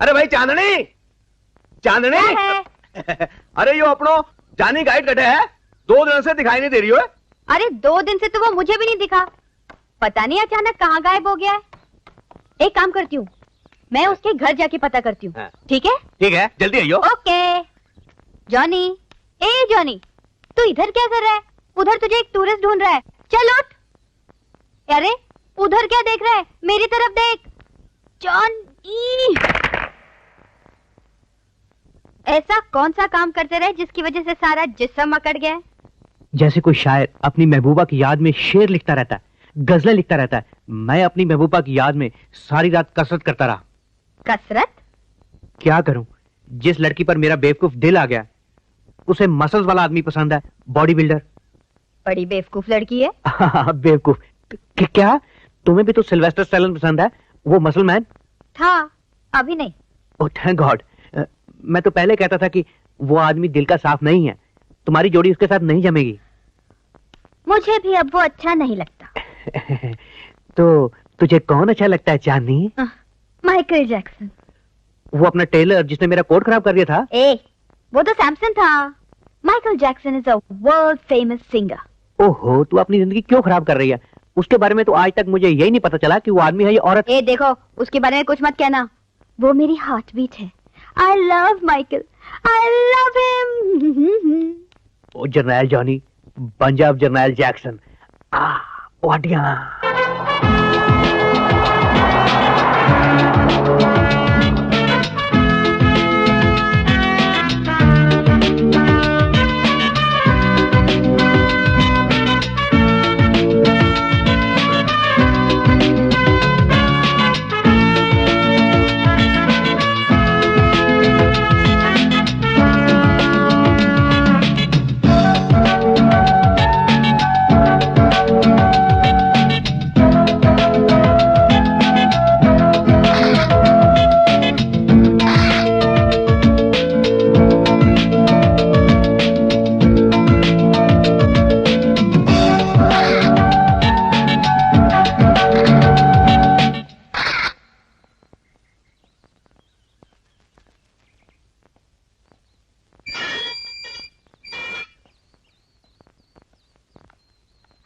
अरे भाई चांदनी, चांदनी। अरे यो अपनो जानी गाइड कटे है, 2 दिन से दिखाई नहीं दे रही हो। अरे 2 दिन से तो वो मुझे भी नहीं दिखा। पता नहीं अचानक कहाँ गायब हो गया है। एक काम करती हूँ, मैं उसके घर जाके पता करती हूँ। ठीक है? ठीक है, जल्दी आइयो। ओके। जॉनी, ए जॉनी, तू इधर क्या कर रहा है? उधर तुझे एक टूरिस्ट ढूंढ रहा है। चल उठ। अरे उधर क्या देख रहा है? मेरी तरफ देख। जॉनी, ऐसा कौन सा काम करते रहे जिसकी वजह से सारा जिस्म अकड़ गया है? जैसे कोई शायर अपनी महबूबा की याद में शेर लिखता रहता है, गजलें लिखता रहता है, मैं अपनी महबूबा की याद में सारी रात कसरत करता रहा। कसरत? क्या करूं, जिस लड़की पर मेरा बेवकूफ दिल आ गया उसे मसल्स वाला आदमी पसंद है, बॉडी बिल्डर। बड़ी बेवकूफ लड़की है। बेवकूफ? क्या तुम्हें भी तो सिल्वेस्टर स्टैलोन पसंद है, वो मसल मैन? था, अभी नहीं। Oh thank God. मैं तो पहले कहता था कि वो आदमी दिल का साफ नहीं है, तुम्हारी जोड़ी उसके साथ नहीं जमेगी। मुझे भी अब वो अच्छा नहीं लगता। तो तुझे कौन अच्छा लगता है चांदनी? Michael Jackson. वो अपना टेलर जिसने मेरा कोट खराब कर दिया था? वो तो सैमसन था। Michael Jackson is a world famous singer. ओहो, तू अपनी जिंदगी क्यों खराब कर रही है? उसके बारे में तो आज तक मुझे यही नहीं पता चला कि वो आदमी है या औरत। देखो, उसके बारे में कुछ मत कहना, वो मेरी हार्ट बीट है। I love Michael. I love him. ओ जर्नैल जॉनी, बन जा अब जर्नैल जैक्सन। वाटिया।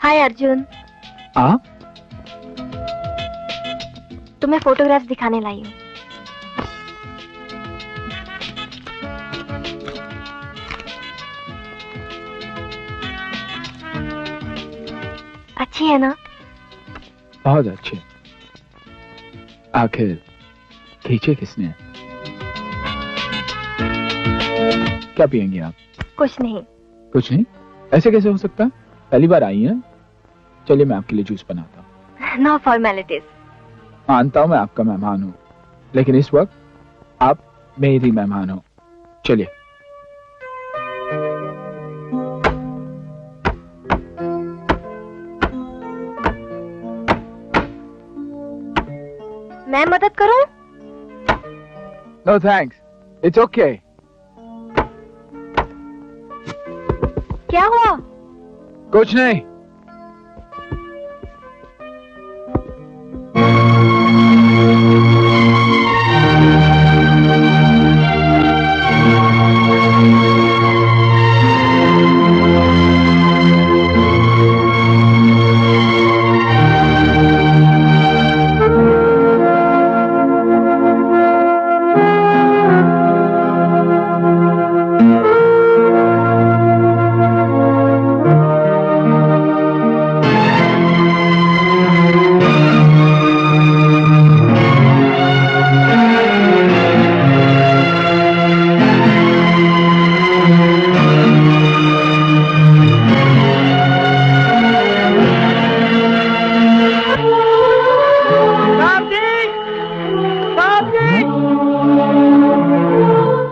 हाय अर्जुन। तुम्हें फोटोग्राफ्स दिखाने लाई हूँ। अच्छी है ना? बहुत अच्छी। आखिर खींचे किसने? क्या पियेंगे आप? कुछ नहीं। कुछ नहीं? ऐसे कैसे हो सकता है? पहली बार आई हैं? चलिए मैं आपके लिए जूस बनाता हूँ। No formalities. मानता हूँ मैं आपका मेहमान हूँ, लेकिन इस वक्त आप मेरी मेहमान हो। चलिए। मैं मदद करूं? No thanks, it's okay. क्या हुआ? कुछ नहीं।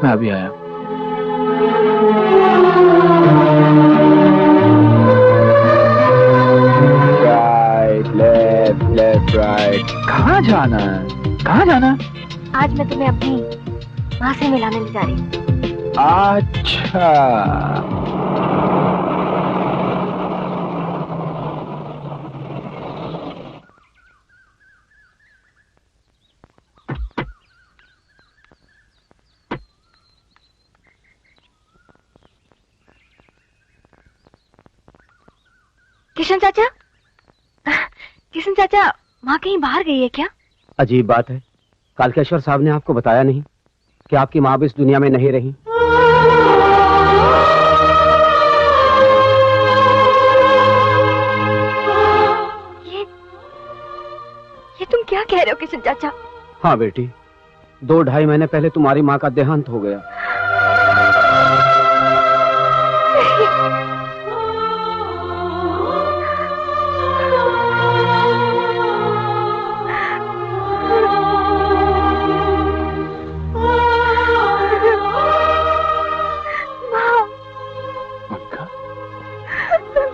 मैं अभी आया। Right left left right. कहाँ जाना है? कहाँ जाना है? आज मैं तुम्हें अपनी माँ से मिलाने ले जा रही हूँ। अच्छा। किशन चाचा, माँ कहीं बाहर गई है क्या? अजीब बात है, कालकेश्वर साहब ने आपको बताया नहीं कि आपकी माँ भी इस दुनिया में नहीं रही। ये तुम क्या कह रहे हो किशन चाचा? हाँ बेटी, 2-2.5 महीने पहले तुम्हारी माँ का देहांत हो गया।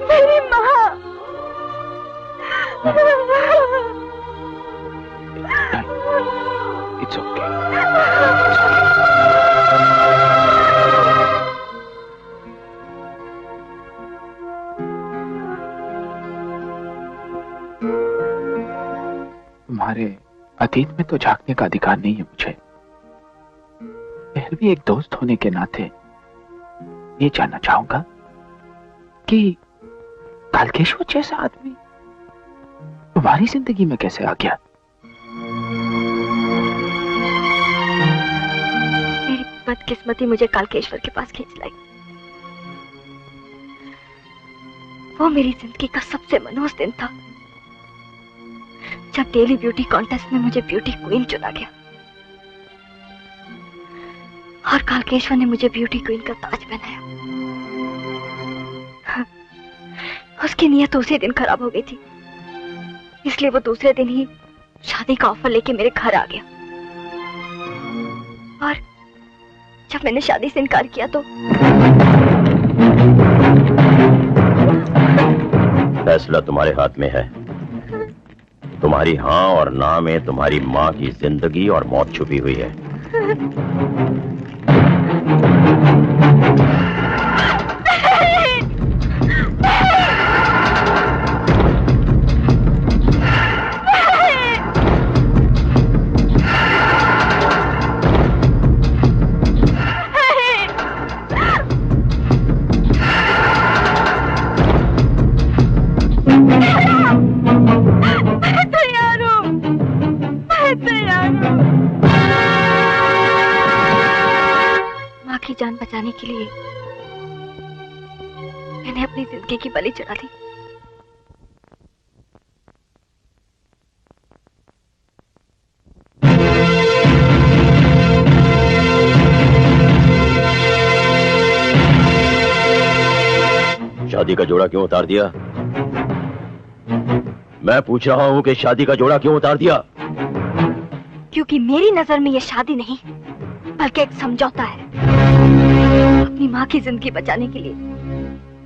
मेरी माँ। It's okay. तुम्हारे अतीत में तो झांकने का अधिकार नहीं है मुझे, फिर भी एक दोस्त होने के नाते ये जानना चाहूंगा कि कालकेश्वर जैसा आदमी तुम्हारी जिंदगी में कैसे आ गया? मेरी बदकिस्मती मुझे कालकेश्वर के पास खींच लाई। वो मेरी जिंदगी का सबसे मनोज दिन था जब डेली ब्यूटी कॉन्टेस्ट में मुझे ब्यूटी क्वीन चुना गया और कालकेश्वर ने मुझे ब्यूटी क्वीन का ताज पहनाया। उसकी नीयत तो उसी दिन खराब हो गई थी, इसलिए वो दूसरे दिन ही शादी का ऑफर लेके मेरे घर आ गया। और जब मैंने शादी से इनकार किया तो फैसला तुम्हारे हाथ में है। तुम्हारी हाँ और ना में तुम्हारी माँ की जिंदगी और मौत छुपी हुई है। माँ की जान बचाने के लिए मैंने अपनी जिंदगी की बलि चढ़ा दी। शादी का जोड़ा क्यों उतार दिया? मैं पूछ रहा हूं कि शादी का जोड़ा क्यों उतार दिया? क्योंकि मेरी नजर में ये शादी नहीं बल्कि एक समझौता है। अपनी माँ की जिंदगी बचाने के लिए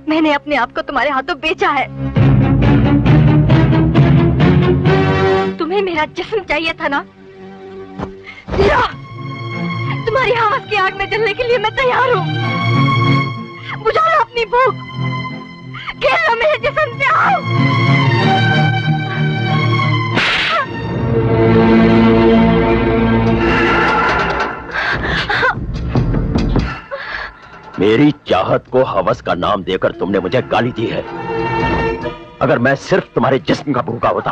मैंने अपने आप को तुम्हारे हाथों बेचा है। तुम्हें मेरा जिस्म चाहिए था ना? लिया। तुम्हारी हवस की आग में जलने के लिए मैं तैयार हूँ। बुझा लो अपनी भूख, खेल लो मेरे जिस्म से। आओ। मेरी चाहत को हवस का नाम देकर तुमने मुझे गाली दी है। अगर मैं सिर्फ तुम्हारे जिस्म का भूखा होता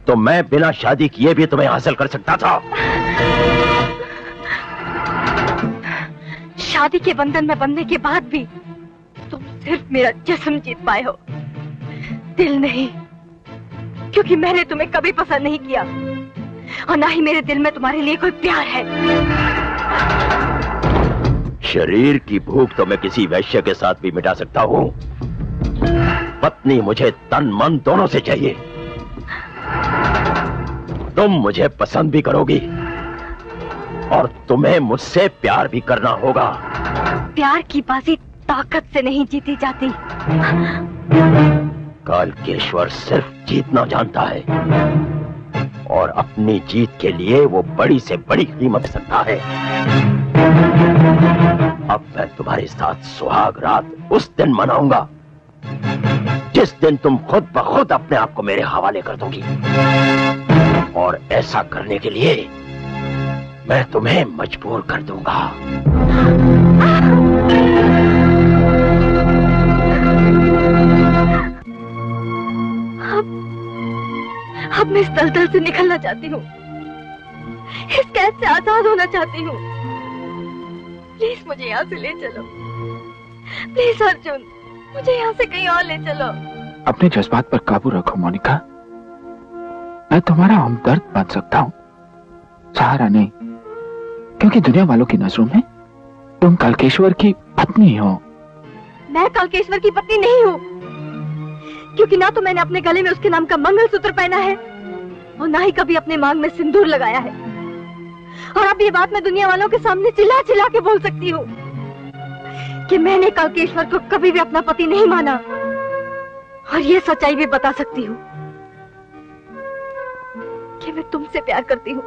तो मैं बिना शादी किए भी तुम्हें हासिल कर सकता था। शादी के बंधन में बंधने के बाद भी तुम सिर्फ मेरा जिस्म जीत पाए हो, दिल नहीं। क्योंकि मैंने तुम्हें कभी पसंद नहीं किया और ना ही मेरे दिल में तुम्हारे लिए कोई प्यार है। शरीर की भूख तो मैं किसी वैश्य के साथ भी मिटा सकता हूँ। पत्नी मुझे तन मन दोनों से चाहिए। तुम मुझे पसंद भी करोगी और तुम्हें मुझसे प्यार भी करना होगा। प्यार की बाजी ताकत से नहीं जीती जाती। कालकेश्वर सिर्फ जीतना जानता है और अपनी जीत के लिए वो बड़ी से बड़ी कीमत सकता है। अब मैं तुम्हारे साथ सुहाग रात उस दिन मनाऊंगा जिस दिन तुम खुद ब खुद अपने आप को मेरे हवाले कर दोगी। और ऐसा करने के लिए मैं तुम्हें मजबूर कर दूंगा। अब मैं इस दलदल से निकलना चाहती हूँ, इस कैद से आजाद होना चाहती हूँ। प्लीज मुझे यहाँ से ले चलो। प्लीज अर्जुन, मुझे यहाँ से कहीं और ले चलो। अपने जज्बात पर काबू रखो मोनिका। मैं तुम्हारा हमदर्द बन सकता हूं, सहारा नहीं, क्योंकि दुनिया वालों की नजरों में तुम कल्केश्वर की पत्नी हो। मैं कल्केश्वर की पत्नी नहीं हूँ, क्योंकि ना तो मैंने अपने गले में उसके नाम का मंगलसूत्र पहना है और ना ही कभी अपने मांग में सिंदूर लगाया है। और अब ये बात मैं दुनिया वालों के सामने चिल्ला चिल्ला के बोल सकती हूँ कि मैंने कल्केश्वर को कभी भी अपना पति नहीं माना। और ये सच्चाई भी बता सकती हूँ कि मैं तुमसे प्यार करती हूँ।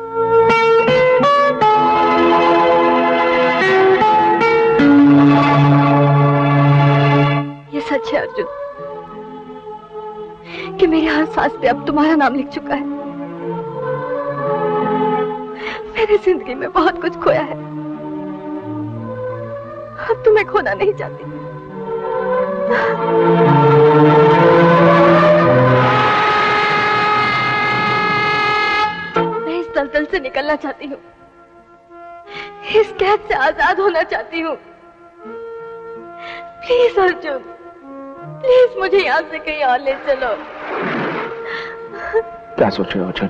ये सच है अर्जुन कि मेरे हर सांस पे अब तुम्हारा नाम लिख चुका है। मैंने जिंदगी में बहुत कुछ खोया है, अब तुम्हें खोना नहीं चाहती। मैं इस दलदल से निकलना चाहती हूँ, इस कैद से आजाद होना चाहती हूँ। प्लीज अर्जुन, प्लीज मुझे यहाँ से कहीं और ले चलो। क्या सोच रहे हो अर्जुन?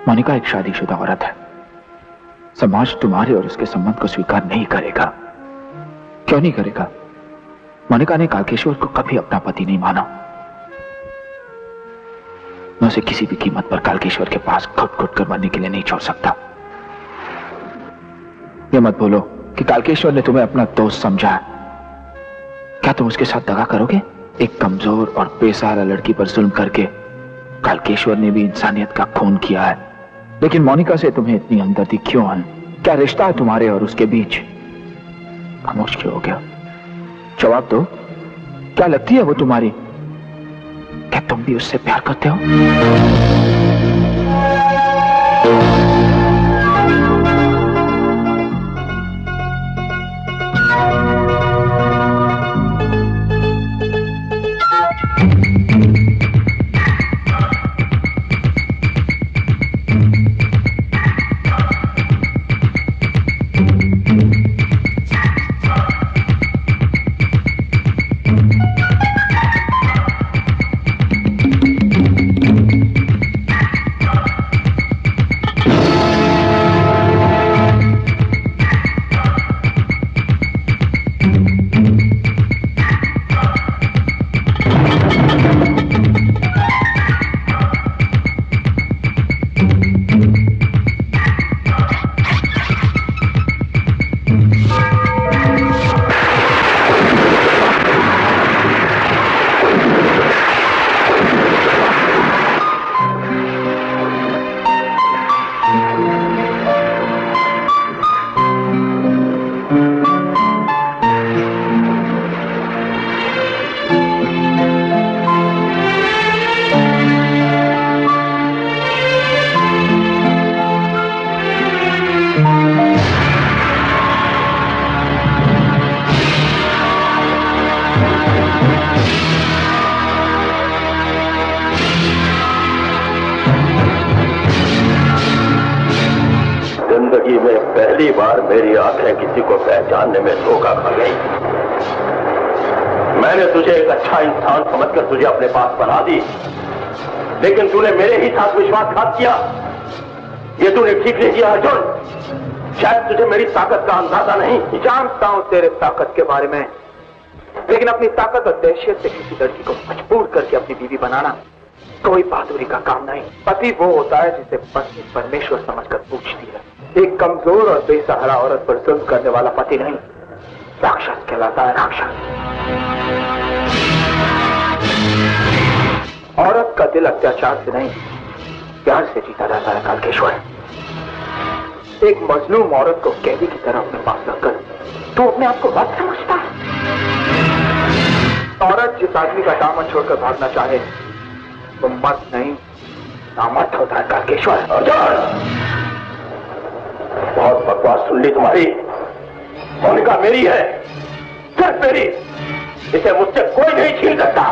मोनिका एक शादीशुदा औरत है। समाज तुम्हारे और उसके संबंध को स्वीकार नहीं करेगा। क्यों नहीं करेगा? मोनिका ने कल्केश्वर को कभी अपना पति नहीं माना। मैं उसे किसी भी कीमत पर कल्केश्वर के पास घुट घुट कर मरने के लिए नहीं छोड़ सकता। ये मत बोलो कि कल्केश्वर ने तुम्हें अपना दोस्त समझा है। क्या तुम उसके साथ दगा करोगे? एक कमजोर और बेसहारा लड़की पर जुल्म करके कल्केश्वर ने भी इंसानियत का खून किया है, लेकिन मोनिका से तुम्हें इतनी हमदर्दी क्यों है? क्या रिश्ता है तुम्हारे और उसके बीच? खामोश क्यों हो गया? जवाब दो, क्या लगती है वो तुम्हारी? क्या तुम भी उससे प्यार करते हो? जिंदगी में पहली बार मेरी आंखें किसी को पहचानने में धोखा खा गई। मैंने तुझे एक अच्छा इंसान समझकर तुझे अपने पास बना दी, लेकिन तूने मेरे ही साथ विश्वासघात किया। ये तूने ठीक नहीं किया अर्जुन। शायद तुझे मेरी ताकत का अंदाजा नहीं। जानता हूं तेरे ताकत के बारे में, लेकिन अपनी ताकत और दहशत से किसी लड़की को मजबूर करके अपनी बीवी बनाना कोई बहादुरी का काम नहीं। पति वो होता है जिसे पत्नी परमेश्वर समझकर पूछती है। एक कमजोर और बेसहारा औरत पर जुल्म करने वाला पति नहीं, राक्षस कहलाता है, राक्षस। औरत का दिल अत्याचार से नहीं, प्यार से जीता जाता है कल्केश्वर। एक मजलूम औरत को कैदी की तरह अपने पास रखकर तू अपने आप को मत समझता। औरत जिस आदमी का दामन छोड़कर भागना चाहे वो मर्द नहीं, नामर्द होता है कल्केश्वर। बहुत बकवास सुन ली तुम्हारी। मोनिका मेरी है, सिर्फ मेरी। इसे मुझसे कोई नहीं छीन सकता।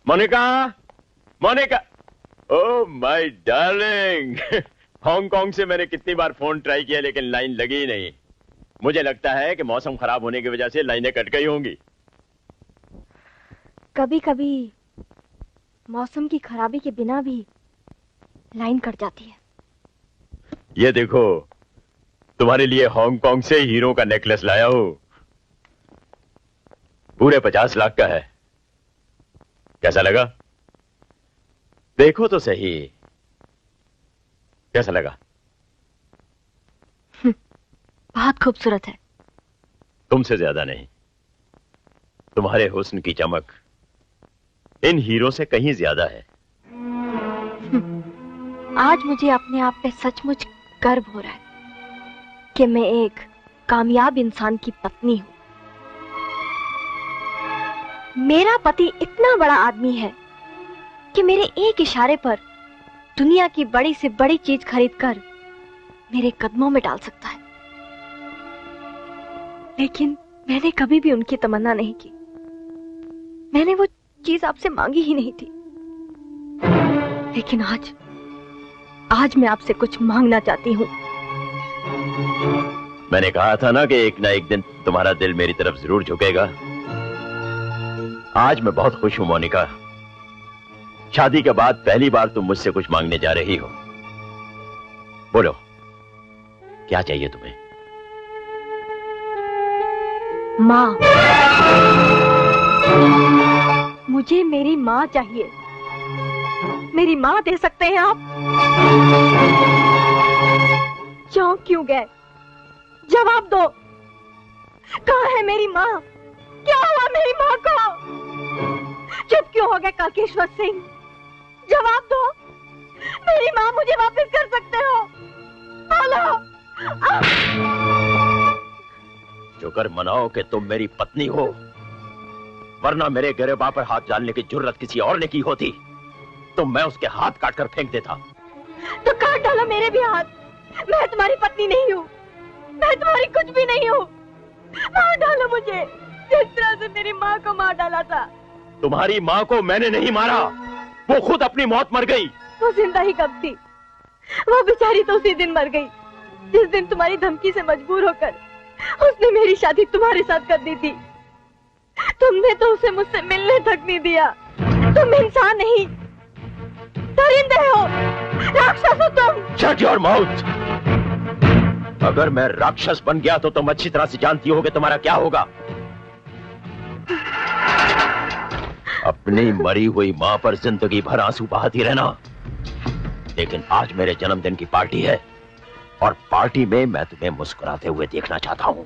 Monica, Monica, oh my darling, Hong Kong से मैंने कितनी बार फोन ट्राई किया लेकिन लाइन लगी ही नहीं। मुझे लगता है कि मौसम खराब होने की वजह से लाइनें कट गई होंगी। कभी कभी मौसम की खराबी के बिना भी लाइन कट जाती है। ये देखो, तुम्हारे लिए हांगकांग से हीरो का नेकलेस लाया हूं। पूरे 50 लाख का है। कैसा लगा? देखो तो सही, कैसा लगा? बहुत खूबसूरत है। तुमसे ज्यादा नहीं। तुम्हारे हुस्न की चमक इन हीरो से कहीं ज्यादा है। आज मुझे अपने आप पे सचमुच गर्व हो रहा है कि मैं एक कामयाब इंसान की पत्नी हूं। मेरा पति इतना बड़ा आदमी है कि मेरे एक इशारे पर दुनिया की बड़ी से बड़ी चीज खरीदकर मेरे कदमों में डाल सकता है। लेकिन मैंने कभी भी उनकी तमन्ना नहीं की। मैंने वो चीज आपसे मांगी ही नहीं थी। लेकिन आज मैं आपसे कुछ मांगना चाहती हूँ। मैंने कहा था ना कि एक ना एक दिन तुम्हारा दिल मेरी तरफ जरूर झुकेगा। आज मैं बहुत खुश हूं मोनिका। शादी के बाद पहली बार तुम मुझसे कुछ मांगने जा रही हो। बोलो, क्या चाहिए तुम्हें? माँ, मुझे मेरी माँ चाहिए। मेरी माँ दे सकते हैं आप? क्यों गए? जवाब दो। कहाँ है मेरी माँ? क्या हुआ मेरी माँ को? चुप क्यों हो गए कल्केश्वर सिंह? जवाब दो। मेरी माँ मुझे वापस कर सकते हो? बोलो। शुक्र मनाओ कि तुम मेरी पत्नी हो, वरना मेरे गिरबा पर हाथ डालने की जुर्रत किसी और ने की होती तो मैं उसके हाथ काटकर फेंक देता। तो काट डालो मेरे भी हाथ। मैं तुम्हारी पत्नी नहीं हूँ। मैं तुम्हारी कुछ भी नहीं हूँ। मार डालो मुझे, जिस तरह से मेरी माँ को मार डाला था। तुम्हारी माँ को मैंने नहीं मारा, वो खुद अपनी मौत मर गई। वो जिंदा ही कब थी? वो बेचारी तो उसी दिन मर गई जिस दिन तुम्हारी धमकी से मजबूर होकर उसने मेरी शादी तुम्हारे साथ कर दी थी। तुमने तो उसे मुझसे मिलने तक नहीं दिया। तुम इंसान नहीं, दरिंदे हो, राक्षस हो तुम। Shut your mouth. अगर मैं राक्षस बन गया तो तुम अच्छी तरह से जानती हो कि तुम्हारा क्या होगा। अपनी मरी हुई मां पर जिंदगी भर आंसू बहाती रहना। लेकिन आज मेरे जन्मदिन की पार्टी है और पार्टी में मैं तुम्हें मुस्कुराते हुए देखना चाहता हूं।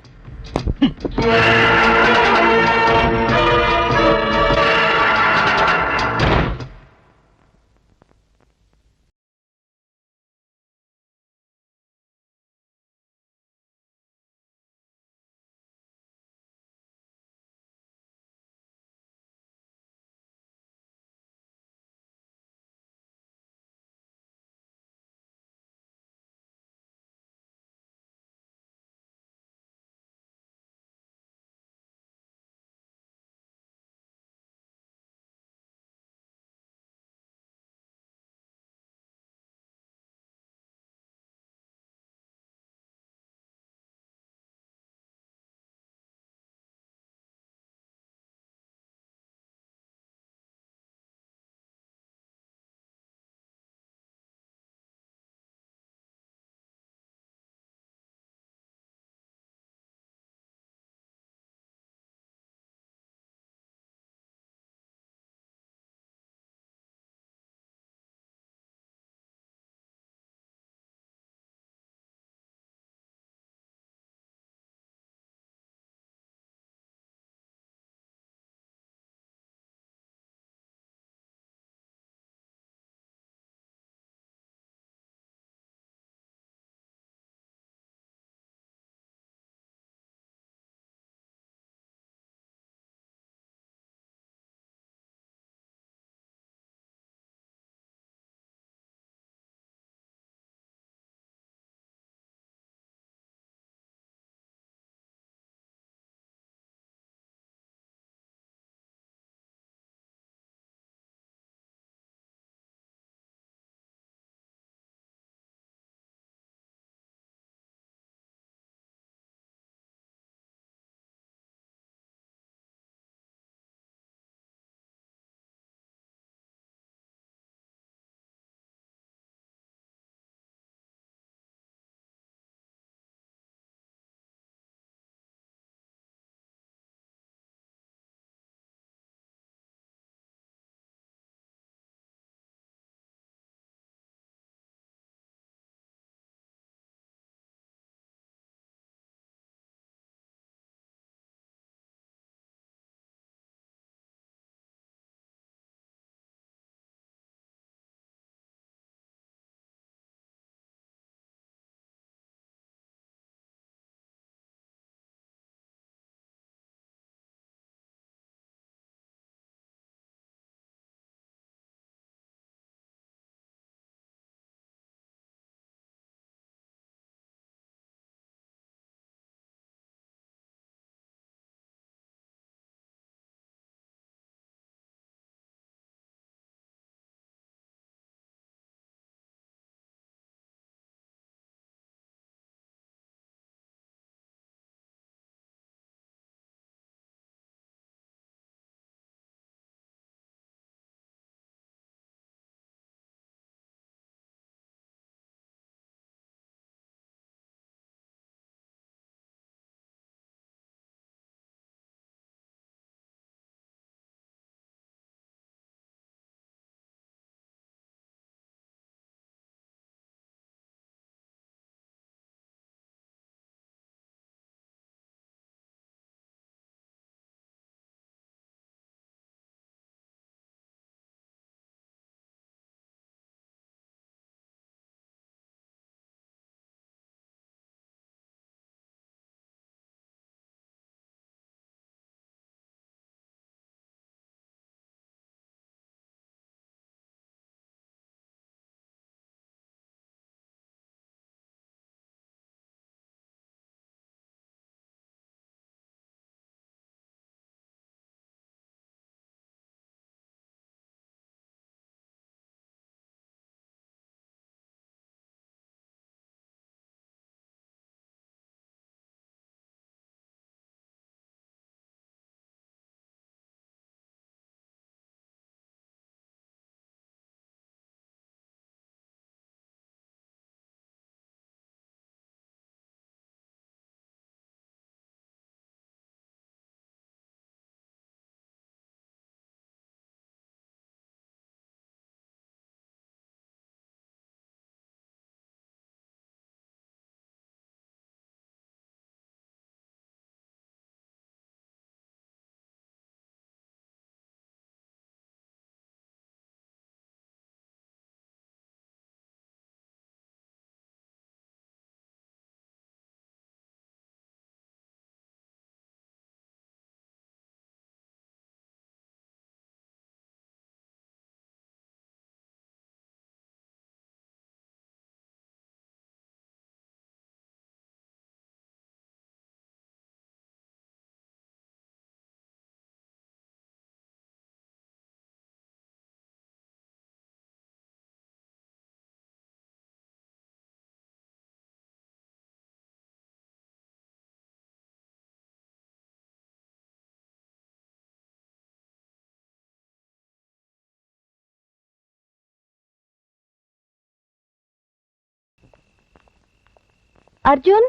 अर्जुन,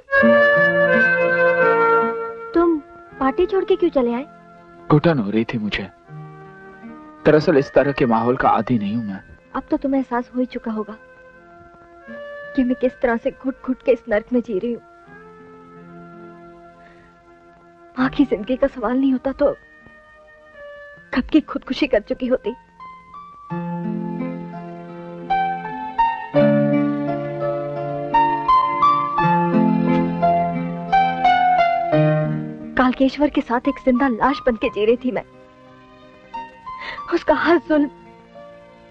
तुम पार्टी छोड़ के क्यों चले आए? घुटन हो रही थी मुझे। दरअसल इस तरह के माहौल का आदी नहीं हूं मैं। अब तो तुम्हें एहसास हो ही चुका होगा कि मैं किस तरह से घुट घुट के इस नर्क में जी रही हूँ। माँ की जिंदगी का सवाल नहीं होता तो कब की खुदकुशी कर चुकी होती। कालकेश्वर के साथ एक जिंदा लाश बन के जी रही थी मैं। उसका हर जुल्म,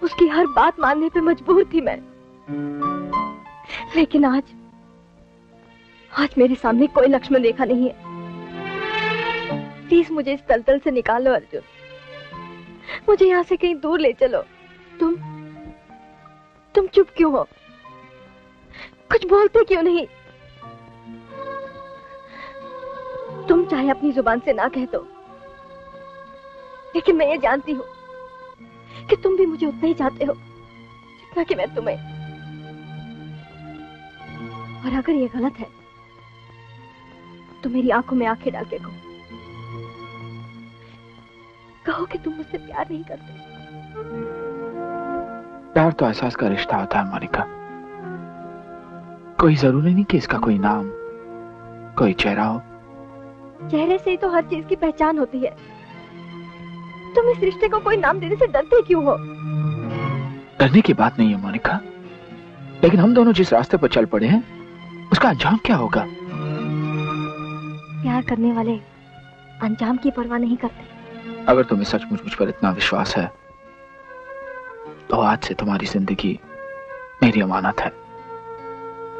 उसकी हर बात मानने पे मजबूर थी मैं। लेकिन आज मेरे सामने कोई लक्ष्मण रेखा नहीं है। प्लीज मुझे इस दलदल से निकालो अर्जुन, मुझे यहाँ से कहीं दूर ले चलो। तुम चुप क्यों हो? कुछ बोलते क्यों नहीं? तुम चाहे अपनी जुबान से ना कह दो, लेकिन मैं ये जानती हूँ कि तुम भी मुझे उतना ही चाहते हो जितना कि मैं तुम्हें। और अगर ये गलत है तो मेरी आंखों में आंखें डाल के कहो कि तुम मुझसे प्यार नहीं करते। प्यार तो एहसास का रिश्ता होता है मोनिका। कोई जरूरी नहीं कि इसका कोई नाम, कोई चेहरा हो। चेहरे से ही तो हर चीज की पहचान होती है। तुम इस रिश्ते को कोई नाम देने से डरते क्यों हो? डरने की बात नहीं है मोनिका, लेकिन हम दोनों जिस रास्ते पर चल पड़े हैं उसका अंजाम क्या होगा? प्यार करने वाले अंजाम की परवाह नहीं करते। अगर तुम्हें सचमुच मुझ पर इतना विश्वास है तो आज से तुम्हारी जिंदगी मेरी अमानत है।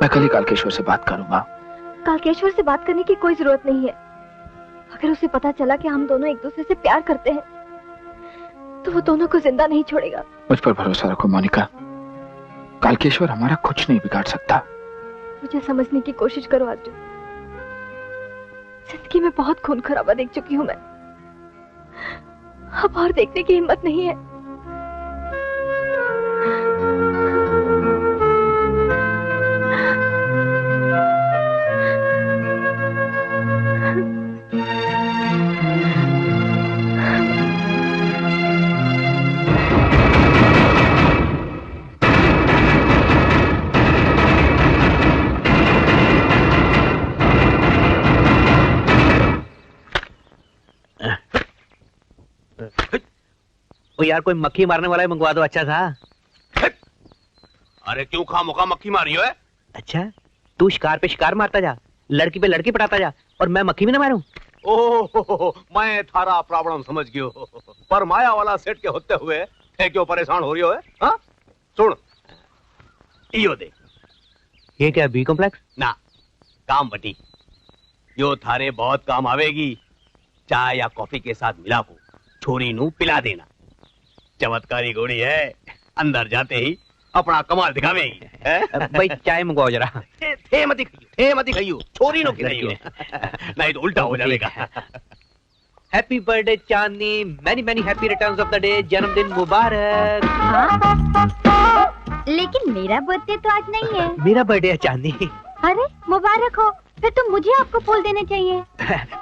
मैं कल ही कालकेश्वर से बात करूंगा। कालकेश्वर से बात करने की कोई जरूरत नहीं है। अगर उसे पता चला कि हम दोनों एक दूसरे से प्यार करते हैं तो वो दोनों को जिंदा नहीं छोड़ेगा। मुझ पर भरोसा रखो मोनिका, कालकेश्वर हमारा कुछ नहीं बिगाड़ सकता। मुझे समझने की कोशिश करो अर्जुन। जिंदगी में बहुत खून खराबा देख चुकी हूं मैं, अब और देखने की हिम्मत नहीं है। ओ यार, कोई मक्खी मारने वाला ही मंगवा दो, अच्छा था। अरे क्यों खामोखा मक्खी मारी हो? अच्छा, तू शिकार पे शिकार मारता जा, लड़की पे लड़की पटाता जा, और मैं मक्खी भी ना मारूं? ओह, मैं थारा प्रॉब्लम समझ गयो, पर माया वाला सेट के होते हुए थे क्यों परेशान हो रही हो? हाँ? सुन, यो देख। ये क्या, बी कॉम्प्लेक्स? ना, काम बटी। यो थारे बहुत काम आवेगी। चाय या कॉफी के साथ मिला को छोरी नू पिला देना। चमत्कारी गोड़ी है, अंदर जाते ही अपना कमाल दिखावेगी। भाई चाय मंगवाओ जरा। थे मत खाइयो, छोरी नो खिलाइयो, नहीं तो उल्टा हो जाएगा। Happy birthday Chandni, many many happy returns of the day, जन्मदिन मुबारक। लेकिन मेरा बर्थडे तो आज नहीं है। मेरा बर्थडे है चांदनी। अरे मुबारक हो, फिर तो मुझे आपको फूल देने चाहिए।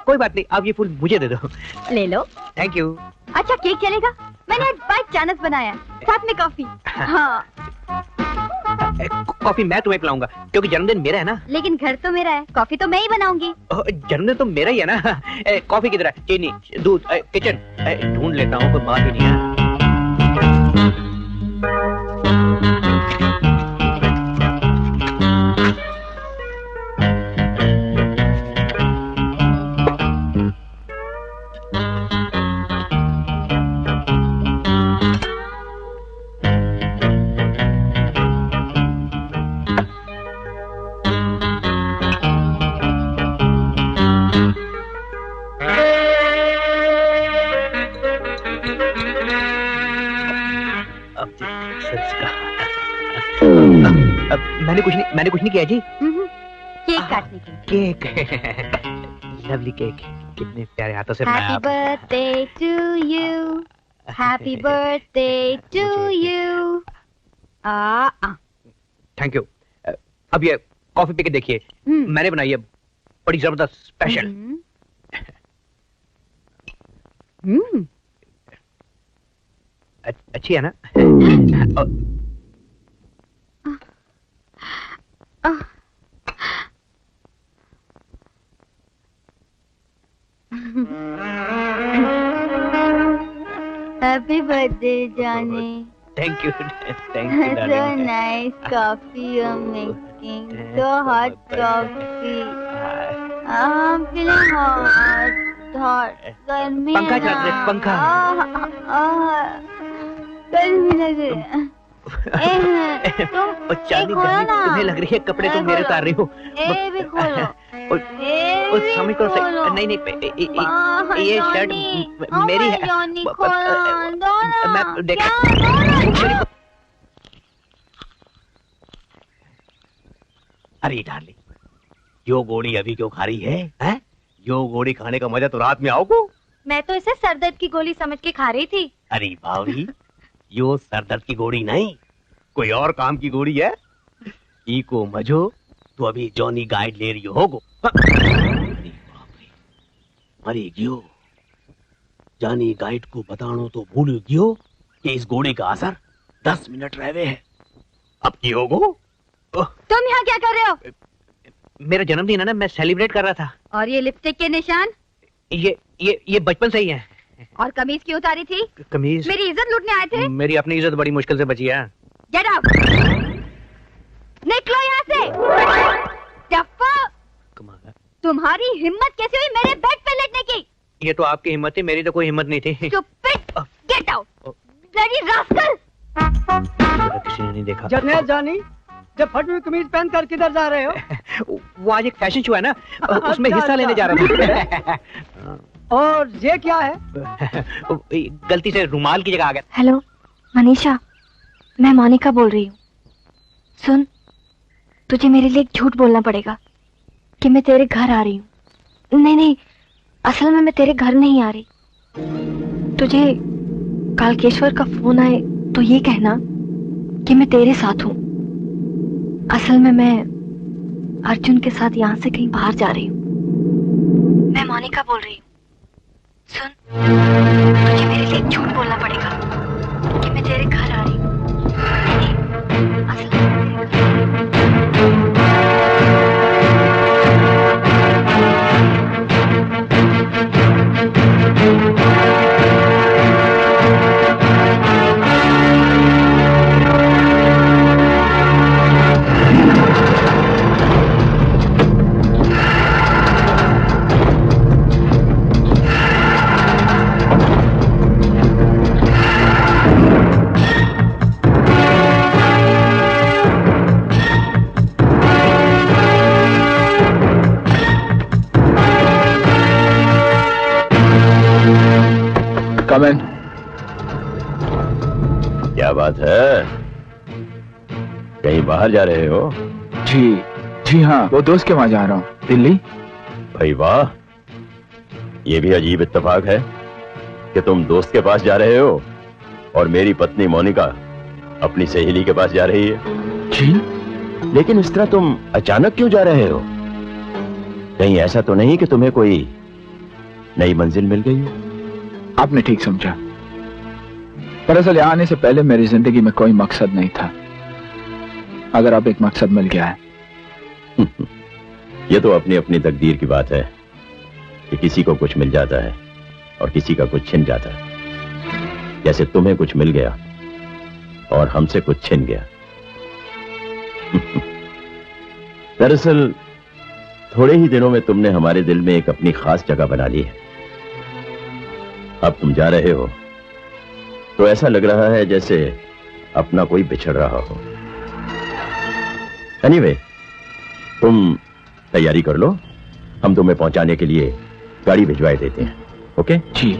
कोई बात नहीं, आप ये फूल मुझे दे दो। ले लो। Thank you. अच्छा केक चलेगा? मैंने आज बाइक चानस बनाया, साथ में कॉफी। हाँ। कॉफी मैं तुम्हें पिलाऊंगा क्योंकि जन्मदिन मेरा है ना। लेकिन घर तो मेरा है, कॉफी तो मैं ही बनाऊंगी। जन्मदिन तो मेरा ही है ना। कॉफी किधर है? चीनी, दूध, किचन ढूंढ लेता हूँ, कोई बात ही नहीं है। मैंने कुछ नहीं किया जी। केक काटने के लिए। केक, लवली केक, कितने प्यारे हाथों से बनाया आपने। Happy birthday to you, happy birthday to you. Thank you. अब ये कॉफी पी के देखिए, मैंने बनाई है, बड़ी जबरदस्त स्पेशल। अच्छी है ना? हैप्पी बर्थडे जानी। Thank you So nice coffee you're making. So hot coffee. I'm feeling hot. गर्मी पंखा है चला दे, ना। पंखा। गर्मी लग रही है। तुम चांदी खोलो गर्मी ना। तुम्हें लग रही है, कपड़े तुम मेरे उतार रही हो। ए भी खोलो। समझ करो सही, नहीं ये शर्ट मेरी है। जॉनी खोलो, दो ना। मैं देख अरे डार्लिंग, यो गोली अभी क्यों खा रही है, हैं? यो गोली खाने का मजा तो रात में आओगे। मैं तो इसे सरदर्द की गोली समझ के खा रही थी। अरे भाभी, यो सरदर्द की गोली नहीं, कोई और काम की गोली है। ई को मजो तो अभी जॉनी गाइड ले रही होगो। अरे बाप रे, मरी गयो। जॉनी गाइड को बतानो तो भूल गयो कि इस गोली का असर 10 मिनट रहे है। अब की होगो? तुम यहाँ क्या कर रहे हो? मेरा जन्मदिन है ना, मैं सेलिब्रेट कर रहा था। और ये लिपस्टिक के निशान? ये बचपन से ही है। और कमीज क्यों उतारी थी? कमीज? मेरी इज्जत लूटने आए थे? मेरी अपनी इज्जत बड़ी मुश्किल से बची है। Get out! निकलो यहाँ से! डफ्फा! तुम्हारी हिम्मत कैसे हुई मेरे बेड पे लेटने की? ये तो आपकी हिम्मत थी, मेरी तो कोई हिम्मत नहीं थी। Stupid! Get out! Bloody rascal! किसी ने नहीं देखा। जर्नैल जानी, जब फटी हुई कमीज पहन कर किधर जा रहे हो? वो आज एक फैशन शो है ना, उसमें हिस्सा लेने जा रहा था। और ये क्या है? गलती से रुमाल की जगह आ गया। हेलो मनीषा, मैं मोनिका बोल रही हूँ। सुन, तुझे मेरे लिए एक झूठ बोलना पड़ेगा कि मैं तेरे घर आ रही हूँ। नहीं, असल में मैं तेरे घर नहीं आ रही। तुझे कालकेश्वर का फोन आए तो ये कहना कि मैं तेरे साथ हूँ। असल में मैं अर्जुन के साथ यहाँ से कहीं बाहर जा रही हूँ। मैं मोनिका बोल रही हूँ। सुन, तुझे मेरे लिए एक झूठ बोलना पड़ेगा कि मैं तेरे घर आ रही हूँ। असल में कमेंट। क्या बात है, कहीं बाहर जा रहे हो? जी हाँ, वो दोस्त के वहां जा रहा हूँ, दिल्ली। भाई वाह, ये भी अजीब इत्तेफाक है कि तुम दोस्त के पास जा रहे हो और मेरी पत्नी मोनिका अपनी सहेली के पास जा रही है। जी, लेकिन इस तरह तुम अचानक क्यों जा रहे हो? कहीं ऐसा तो नहीं कि तुम्हें कोई नई मंजिल मिल गई हो? आपने ठीक समझा। दरअसल यहाँ आने से पहले मेरी जिंदगी में कोई मकसद नहीं था। अगर अब एक मकसद मिल गया है। ये तो अपनी अपनी तकदीर की बात है कि किसी को कुछ मिल जाता है और किसी का कुछ छिन जाता है। जैसे तुम्हें कुछ मिल गया और हमसे कुछ छिन गया। दरअसल थोड़े ही दिनों में तुमने हमारे दिल में एक अपनी खास जगह बना ली है। अब तुम जा रहे हो तो ऐसा लग रहा है जैसे अपना कोई बिछड़ रहा हो। एनीवे, तुम तैयारी कर लो, हम तुम्हें पहुंचाने के लिए गाड़ी भिजवाए देते हैं। ओके जी।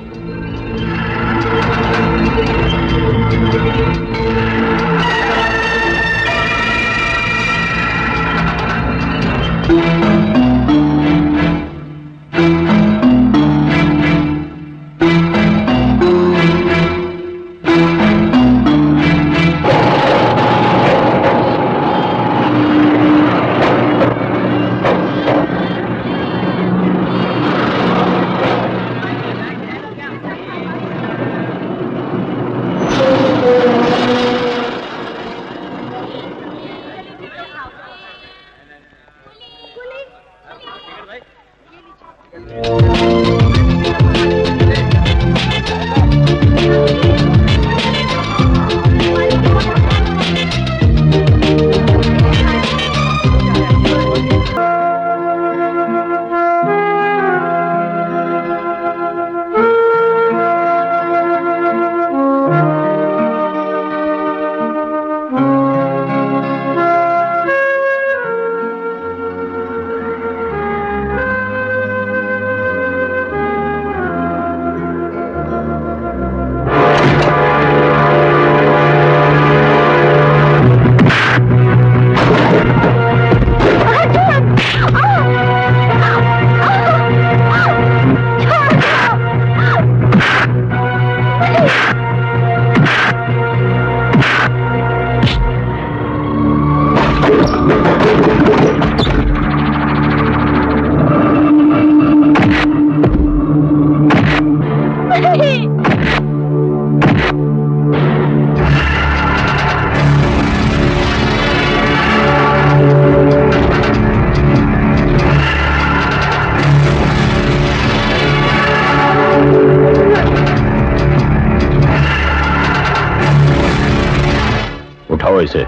उठाओ इसे।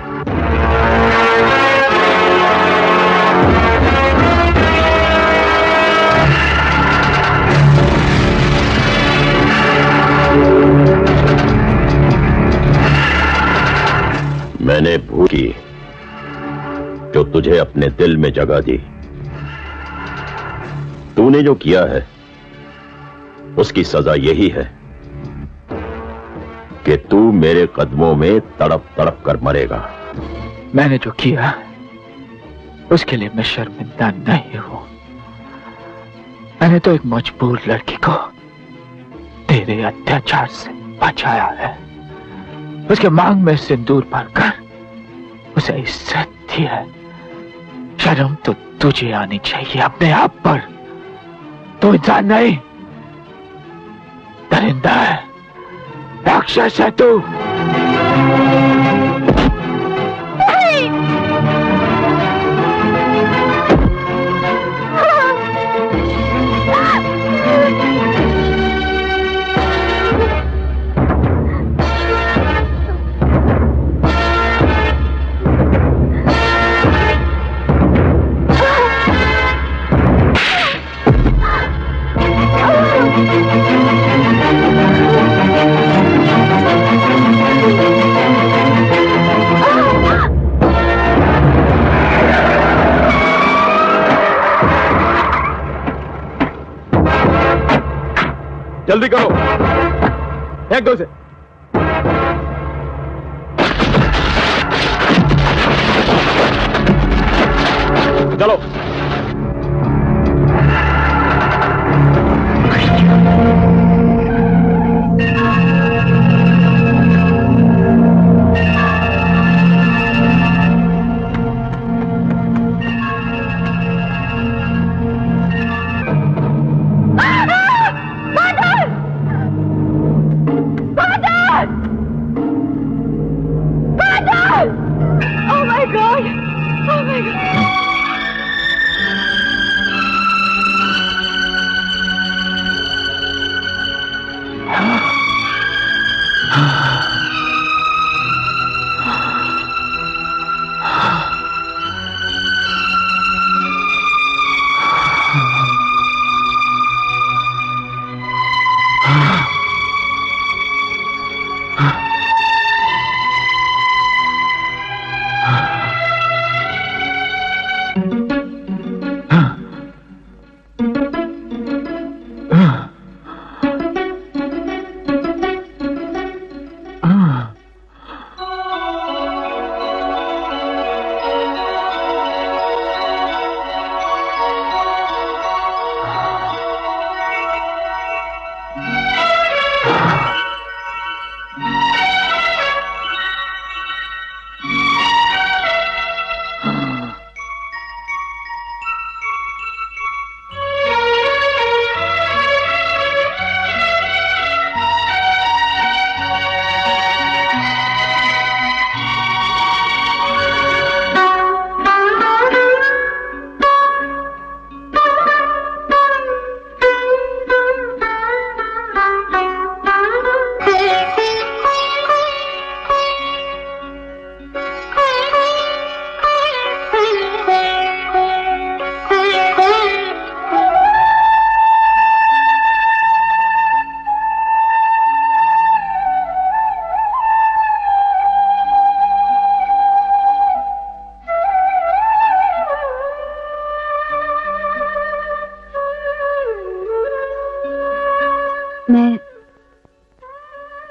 मैंने भूल की जो तुझे अपने दिल में जगह दी। तूने जो किया है उसकी सजा यही है कि तू मेरे कदमों में तड़प तड़प कर मरेगा। मैंने जो किया उसके लिए मैं शर्मिंदा नहीं हूं। मैंने तो एक मजबूर लड़की को तेरे अत्याचार से बचाया है। उसके मांग में सिंदूर भरकर उसे इज्जत दी है। शर्म तो तुझे आनी चाहिए अपने आप पर। तू इंसान नहीं, दरिंदा है, राक्षस है तू। जल्दी करो, फेंक दो इसे। चलो।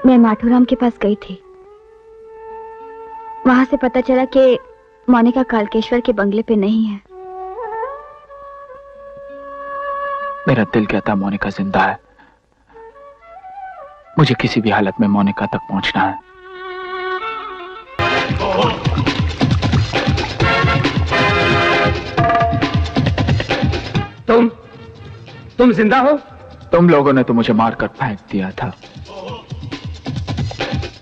मैं माथुराम के पास गई थी। वहां से पता चला कि मोनिका कालकेश्वर के बंगले पे नहीं है। मेरा दिल कहता मोनिका जिंदा है। मुझे किसी भी हालत में मोनिका तक पहुंचना है। तुम जिंदा हो? तुम लोगों ने तो मुझे मारकर फेंक दिया था,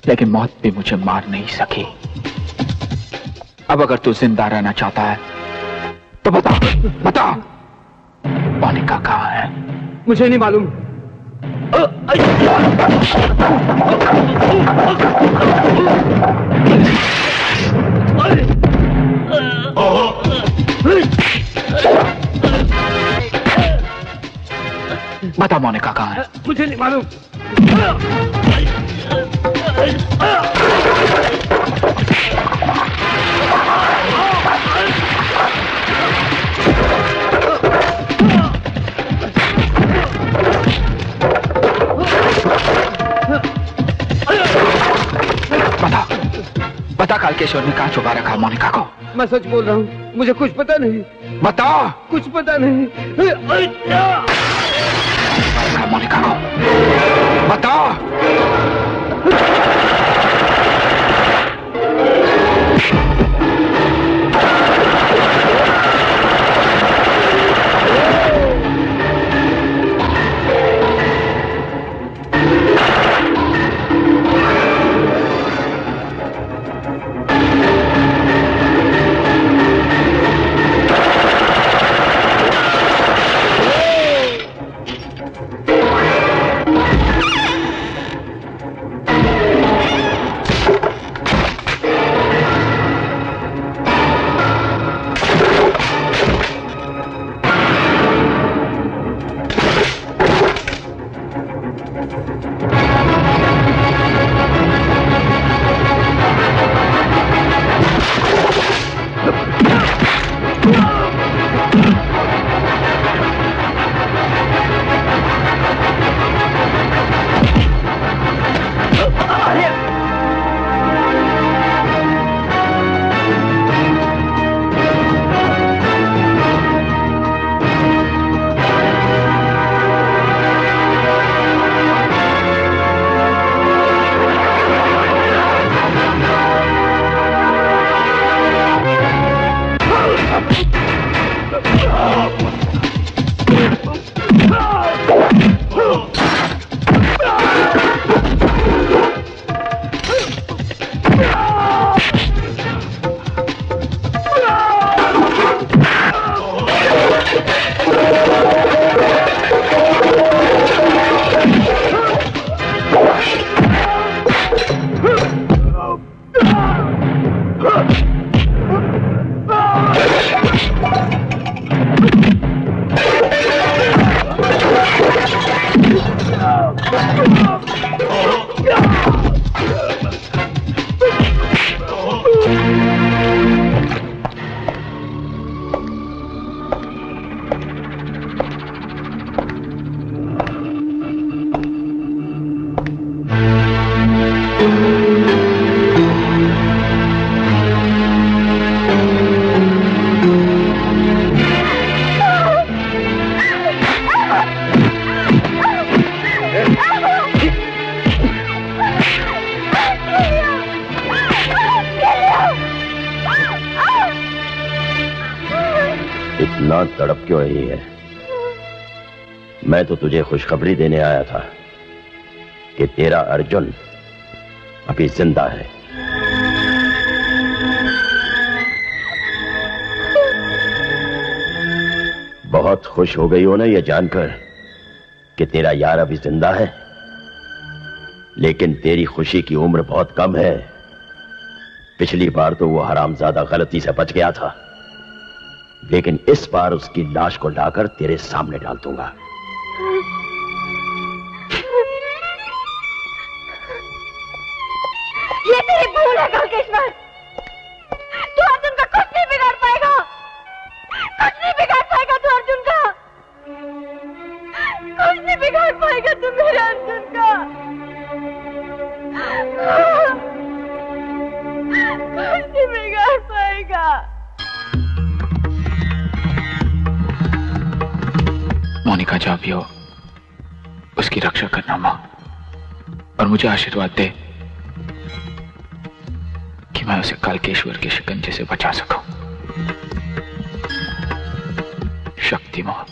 लेकिन मौत भी मुझे मार नहीं सकी। अब अगर तू जिंदा रहना चाहता है तो बता मोनिका कहाँ है? मुझे नहीं मालूम। नहीं मालूम। बता कालकेश्वर ने कहाँ छुपा रखा मोनिका को? मैं सच बोल रहा हूँ, मुझे कुछ पता नहीं। बता। कुछ पता नहीं। मोनिका को बता। इतना तड़प क्यों रही है? मैं तो तुझे खुशखबरी देने आया था कि तेरा अर्जुन अभी जिंदा है। बहुत खुश हो गई हो ना ये जानकर कि तेरा यार अभी जिंदा है, लेकिन तेरी खुशी की उम्र बहुत कम है। पिछली बार तो वो हरामजादा गलती से बच गया था, लेकिन इस बार उसकी लाश को लाकर तेरे सामने डाल दूंगा। ये तेरी भूल है कालकेश्वर। तू अर्जुन का कुछ नहीं बिगाड़ पाएगा, कुछ नहीं बिगाड़ पाएगा तू अर्जुन का, कुछ नहीं बिगाड़ पाएगा तू मेरे अर्जुन का, कुछ नहीं बिगाड़ पाएगा। मोनिका जहाँ भी हो उसकी रक्षा करना मां, और मुझे आशीर्वाद दे कि मैं उसे कालकेश्वर के शिकंजे से बचा सकूं। शक्ति मां।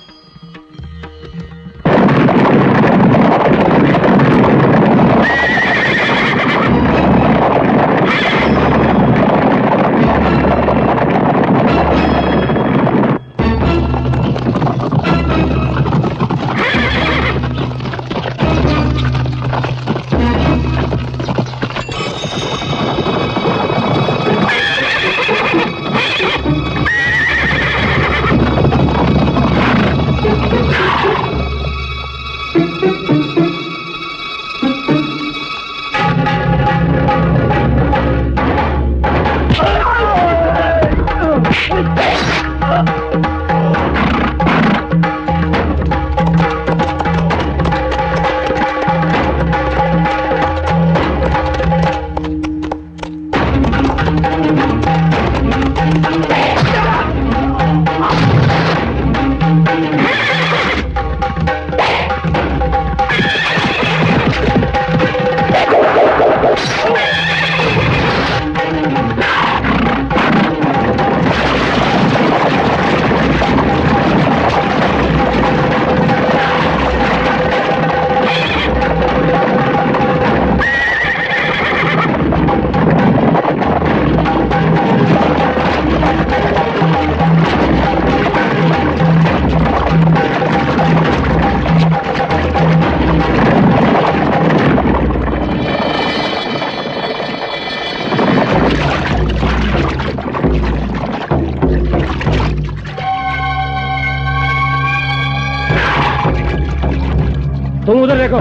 तुम उधर देखो।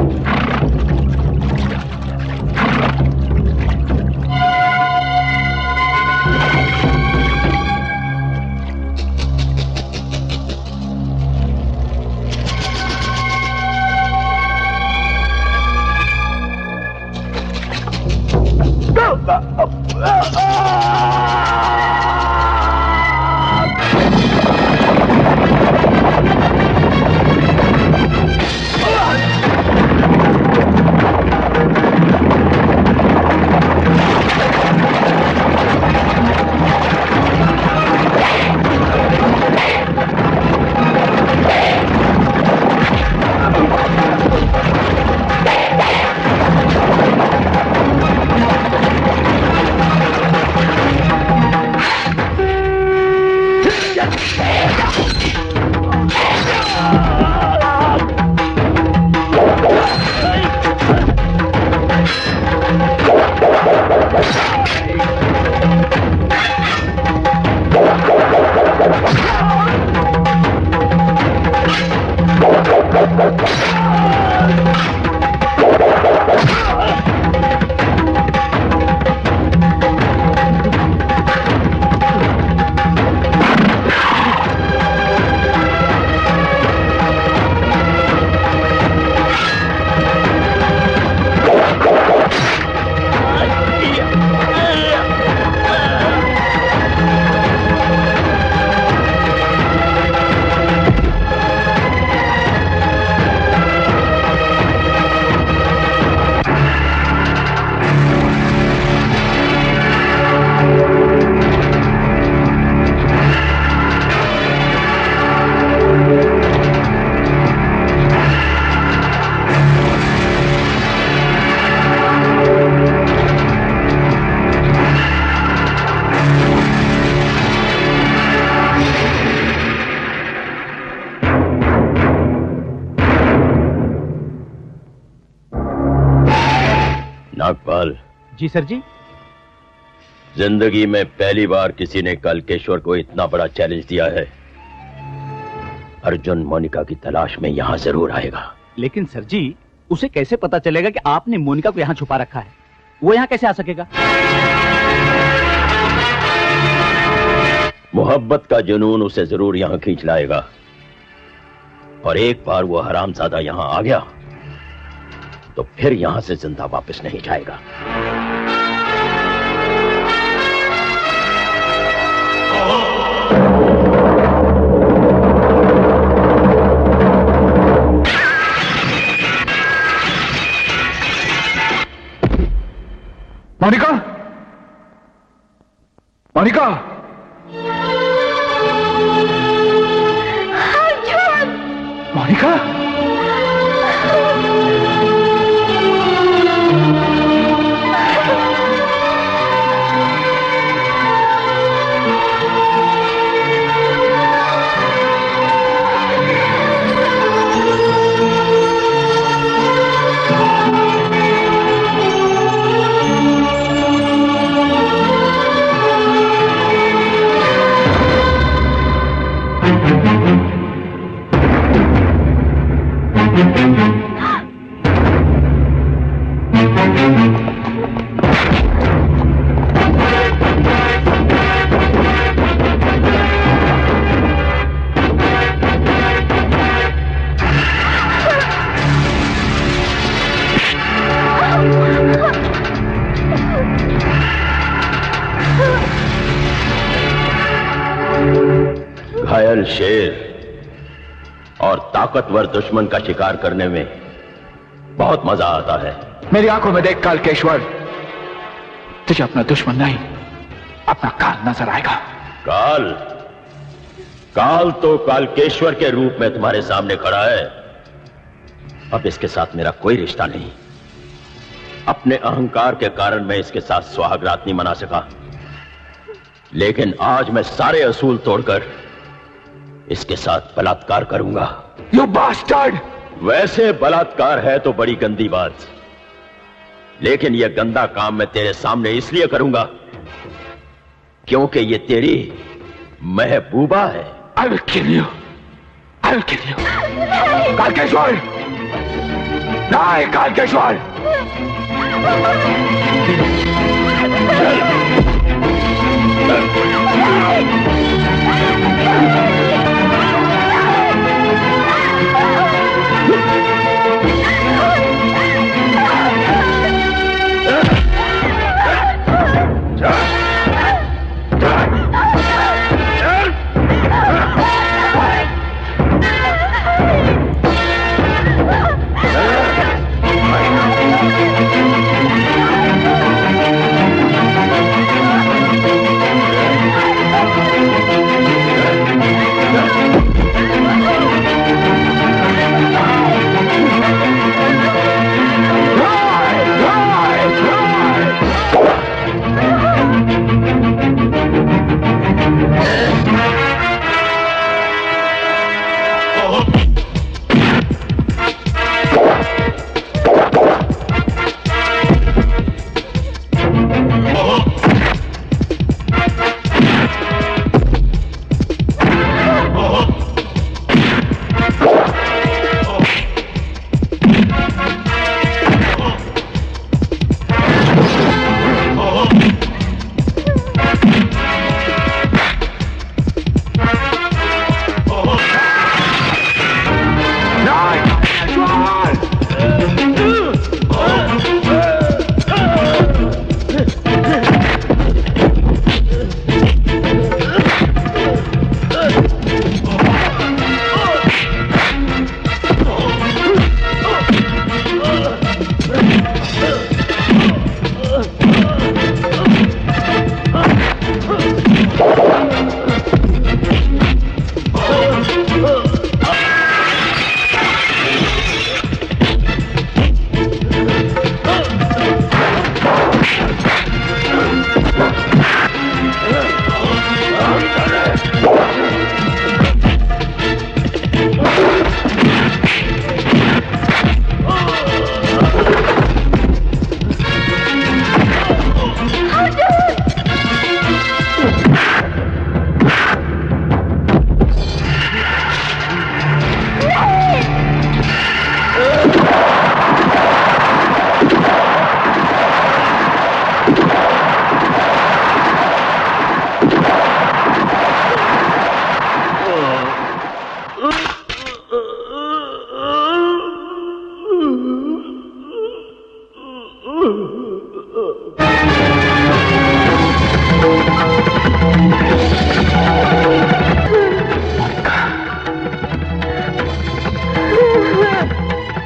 नागपाल। जी सर जी। जिंदगी में पहली बार किसी ने कल्केश्वर को इतना बड़ा चैलेंज दिया है। अर्जुन मोनिका की तलाश में यहां जरूर आएगा। लेकिन सर जी, उसे कैसे पता चलेगा कि आपने मोनिका को यहां छुपा रखा है? वो यहां कैसे आ सकेगा? मोहब्बत का जुनून उसे जरूर यहां खींच लाएगा, और एक बार वो हरामजादा यहां आ गया तो फिर यहां से जिंदा वापस नहीं जाएगा। मोनिका, मोनिका, मोनिका, घायल शेर और ताकतवर दुश्मन का शिकार करने में बहुत मजा आता है। मेरी आंखों में देख कालकेश्वर, तुझे अपना दुश्मन नहीं अपना काल नजर आएगा। काल? काल तो कालकेश्वर के रूप में तुम्हारे सामने खड़ा है। अब इसके साथ मेरा कोई रिश्ता नहीं। अपने अहंकार के कारण मैं इसके साथ सुहागरात नहीं मना सका, लेकिन आज मैं सारे असूल तोड़कर इसके साथ बलात्कार करूंगा। You bastard! वैसे बलात्कार है तो बड़ी गंदी बात, लेकिन यह गंदा काम मैं तेरे सामने इसलिए करूंगा क्योंकि ये तेरी महबूबा है। I will kill you. I will kill you. कालकेश्वर! नहीं कालकेश्वर!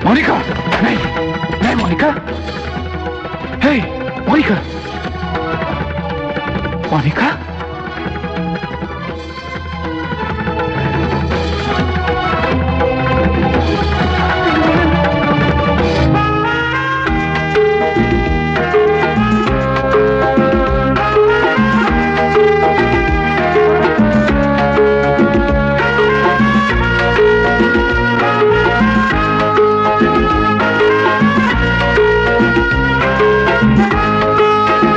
मोनिका, नहीं, नहीं मोनिका, हे, मोनिका, मोनिका।